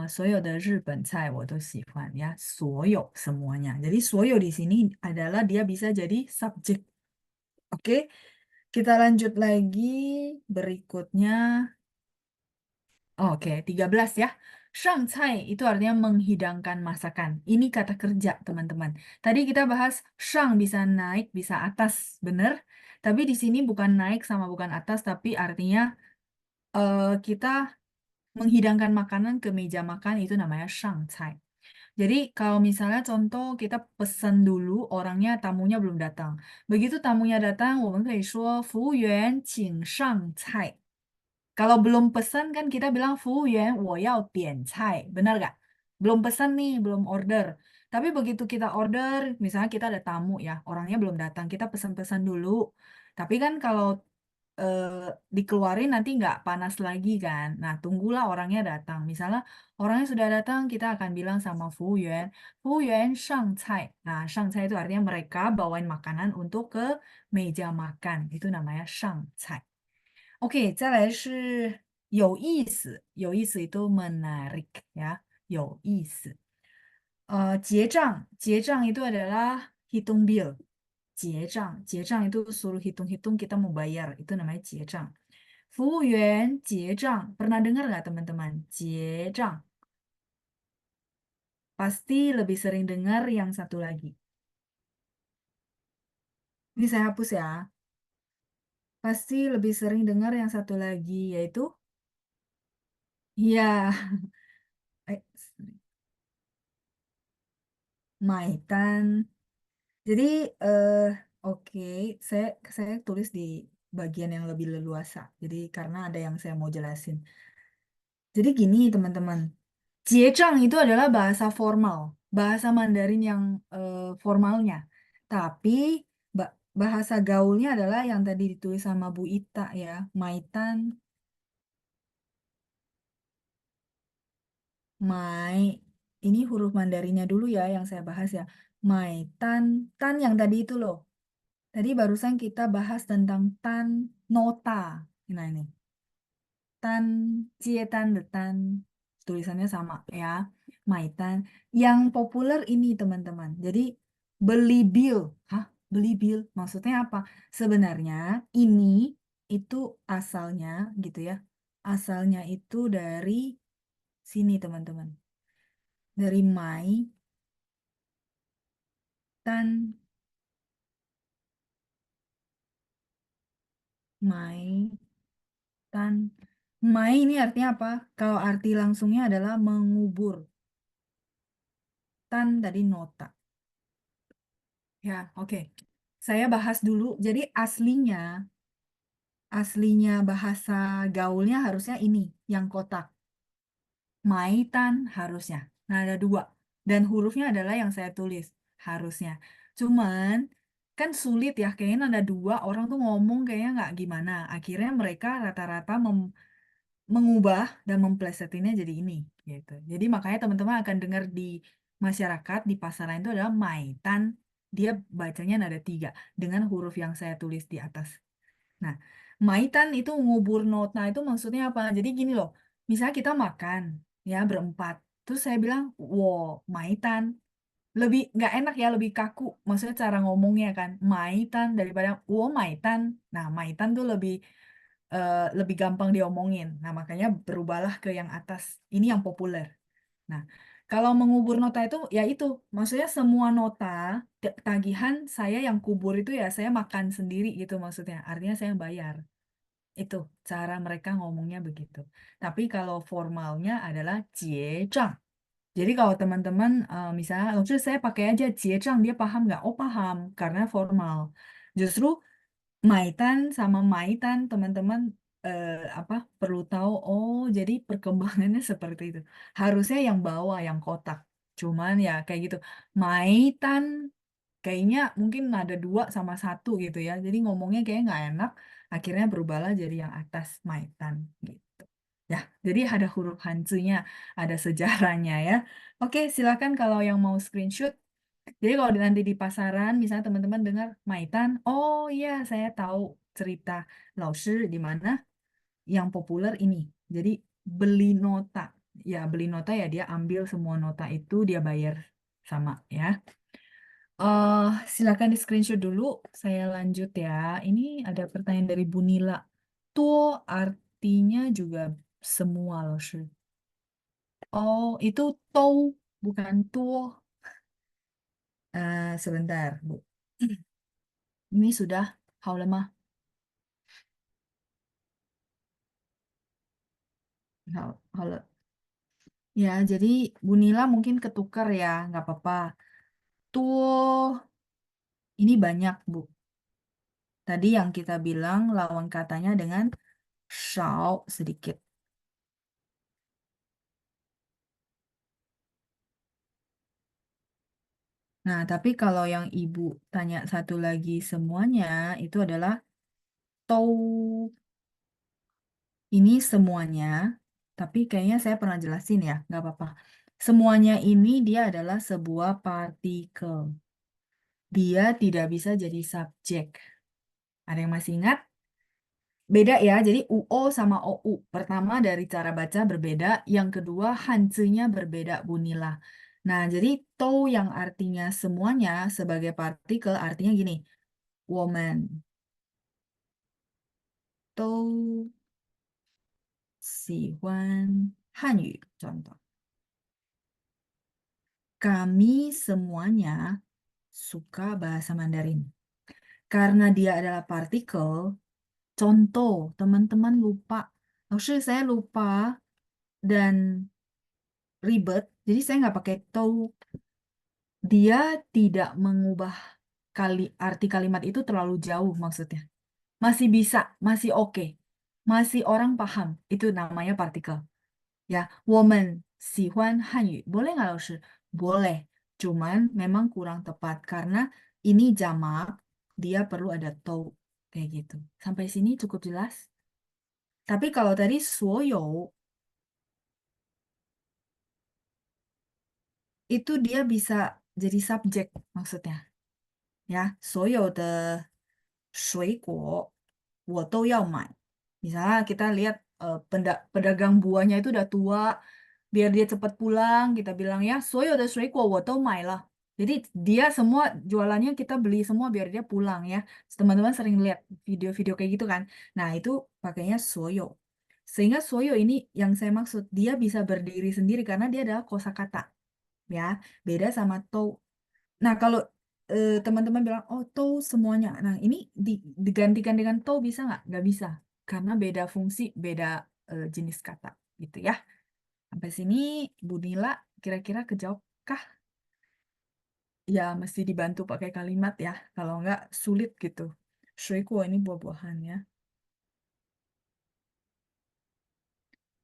所有的日本菜我都喜欢 ya. 所有 semuanya. Jadi 所有 di sini adalah dia bisa jadi subjek. Oke. Kita lanjut lagi berikutnya. Oke, 13 ya. Shangcai itu artinya menghidangkan masakan. Ini kata kerja, teman-teman. Tadi kita bahas shang bisa naik, bisa atas, bener? Tapi di sini bukan naik sama bukan atas, tapi artinya kita menghidangkan makanan ke meja makan itu namanya shangcai. Jadi kalau misalnya contoh kita pesan dulu, orangnya tamunya belum datang. Begitu tamunya datang, 我们可以说服务员请上菜. Kalau belum pesan kan kita bilang 服务员我要点菜, benar gak? Belum pesan nih, belum order. Tapi begitu kita order, misalnya kita ada tamu ya, orangnya belum datang, kita pesan-pesan dulu. Tapi kan kalau dikeluarin nanti nggak panas lagi kan. Nah, tunggulah orangnya datang. Misalnya orangnya sudah datang, kita akan bilang sama Fu Yuan shang cai. Nah, shang cai itu artinya mereka bawain makanan untuk ke meja makan. Itu namanya shang cai. Oke, 再来是有意思，有意思 itu menarik ya, 有意思。结账 itu adalah hitung bill. 结账 itu suruh hitung-hitung kita mau bayar, itu namanya 结账. 服务员结账, pernah dengar nggak teman-teman? 结账. Pasti lebih sering dengar yang satu lagi. Ini saya hapus ya. Pasti lebih sering dengar yang satu lagi, yaitu ya, maitan. Jadi, oke, saya tulis di bagian yang lebih leluasa. Jadi, karena ada yang saya mau jelasin. Jadi gini, teman-teman. Jiezhang itu adalah bahasa formal, bahasa Mandarin yang formalnya. Tapi bahasa gaulnya adalah yang tadi ditulis sama Bu Ita ya, maitan, mai. Ini huruf Mandarinnya dulu ya yang saya bahas ya. Maitan, tan yang tadi itu loh. Tadi barusan kita bahas tentang tan nota. Nah ini, tan, tan, tan. Tulisannya sama ya. Maitan. Yang populer ini teman-teman. Jadi beli bill. Hah? Beli bill? Maksudnya apa? Sebenarnya ini itu asalnya gitu ya. Asalnya itu dari sini teman-teman. Dari tan, tan. Mai ini artinya apa? Kalau arti langsungnya adalah mengubur. Tan tadi nota. Ya, oke. Saya bahas dulu. Jadi aslinya bahasa gaulnya harusnya ini, yang kotak. Maitan harusnya. Nah, ada dua. Dan hurufnya adalah yang saya tulis. Harusnya. Cuman, kan sulit ya. Kayaknya ada dua, orang tuh ngomong kayaknya nggak gimana. Akhirnya mereka rata-rata mengubah dan memplesetinnya jadi ini gitu. Jadi makanya teman-teman akan dengar di masyarakat di pasaran itu adalah maitan, dia bacanya nada 3 dengan huruf yang saya tulis di atas. Nah, maitan itu ngubur nota itu maksudnya apa? Jadi gini loh, misalnya kita makan ya berempat, terus saya bilang, wow, maitan. Lebih nggak enak ya, lebih kaku. Maksudnya cara ngomongnya kan, maitan daripada wow maitan. Nah, maitan tuh lebih gampang diomongin. Nah, makanya berubahlah ke yang atas. Ini yang populer. Nah, kalau mengubur nota itu, ya itu. Maksudnya semua nota, tagihan saya yang kubur itu ya saya makan sendiri gitu maksudnya. Artinya saya yang bayar. Itu cara mereka ngomongnya begitu. Tapi kalau formalnya adalah jiezhang. Jadi kalau teman-teman misalnya, terus saya pakai aja jiezhang, dia paham nggak? Oh paham, karena formal. Justru maitan sama maitan teman-teman eh, apa perlu tahu. Oh jadi perkembangannya seperti itu. Harusnya yang bawah yang kotak. Cuman ya kayak gitu. Maitan kayaknya mungkin ada 2 sama 1 gitu ya. Jadi ngomongnya kayaknya nggak enak. Akhirnya berubahlah jadi yang atas maitan gitu. Ya, jadi ada huruf Hanzunya, ada sejarahnya ya. Oke, silakan kalau yang mau screenshot. Jadi kalau nanti di pasaran, misalnya teman-teman dengar Maitan, oh iya saya tahu cerita Laoshi di mana yang populer ini. Jadi beli nota, ya beli nota ya dia ambil semua nota itu dia bayar sama ya. Silakan di screenshot dulu. Saya lanjut ya. Ini ada pertanyaan dari Bu Nila. Tuh artinya juga semua Laoshi. Oh, itu tou bukan tuh. Sebentar, Bu. Ini sudah hao lemah. Hao le. Ya, jadi Bu Nila mungkin ketukar ya, nggak apa-apa. Tuh, ini banyak, Bu. Tadi yang kita bilang lawan katanya dengan shao sedikit. Nah, tapi kalau yang Ibu tanya satu lagi semuanya, itu adalah Tau ini semuanya, tapi kayaknya saya pernah jelasin ya, nggak apa-apa. Semuanya ini dia adalah sebuah partikel. Dia tidak bisa jadi subjek. Ada yang masih ingat? Beda ya, jadi UO sama OU. Pertama dari cara baca berbeda, yang kedua hanzinya berbeda bunyilah. Nah, jadi tou yang artinya semuanya sebagai partikel artinya gini. Woman. Tou 喜欢汉语 contoh. Kami semuanya suka bahasa Mandarin. Karena dia adalah partikel, contoh teman-teman lupa. Maksudnya saya lupa dan ribet, jadi saya nggak pakai tou. Dia tidak mengubah arti kalimat itu terlalu jauh maksudnya. Masih bisa, masih oke. Masih orang paham. Itu namanya partikel. Ya, woman 喜欢汉语. Boleh nggak, Laoshi? Boleh. Cuman memang kurang tepat karena ini jamak, dia perlu ada tou kayak gitu. Sampai sini cukup jelas? Tapi kalau tadi 所有 itu dia bisa jadi subjek maksudnya. Ya, 所有的水果我都要买. Misalnya kita lihat pedagang buahnya itu udah tua, biar dia cepat pulang, kita bilang ya, 所有的水果我都买了. Jadi dia semua jualannya kita beli semua biar dia pulang ya. Teman-teman sering lihat video-video kayak gitu kan. Nah, itu pakainya 所有. Sehingga 所有 ini yang saya maksud, dia bisa berdiri sendiri karena dia adalah kosakata. Ya, beda sama tou. Nah, kalau teman-teman bilang, oh tou semuanya. Nah, ini digantikan dengan tou bisa nggak? Nggak bisa. Karena beda fungsi, beda jenis kata. Gitu ya. Sampai sini, Bu Nila kira-kira kejawab kah? Ya, mesti dibantu pakai kalimat ya. Kalau nggak, sulit gitu. 水果 ini buah-buahan ya.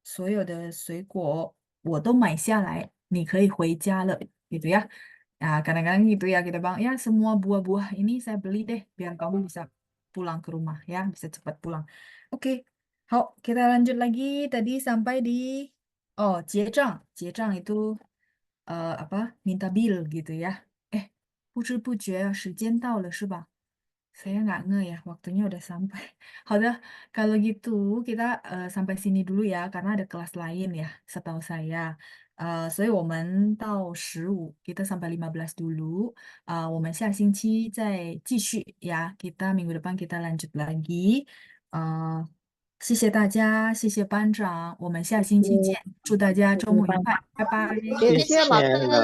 所有的水果我都买下来，你可以回家了, gitu ya. Nah, kadang-kadang gitu ya kita bilang, ya semua buah-buah ini saya beli deh, biar kamu bisa pulang ke rumah ya, bisa cepat pulang. Oke, kita lanjut lagi. Tadi sampai di, oh, 结账. 结账 itu apa? Minta bill gitu ya. 不知不觉时间到了是吧? Saya nggak nge ya, waktunya udah sampai. 好的, kalau gitu kita sampai sini dulu ya, karena ada kelas lain ya, setahu saya. 所以我们到15, kita sampai 15 dulu. 我们下星期再继续 ya, kita minggu depan kita lanjut lagi. 谢谢大家，谢谢班长，我们下星期见，祝大家周末愉快，拜拜。谢谢老师。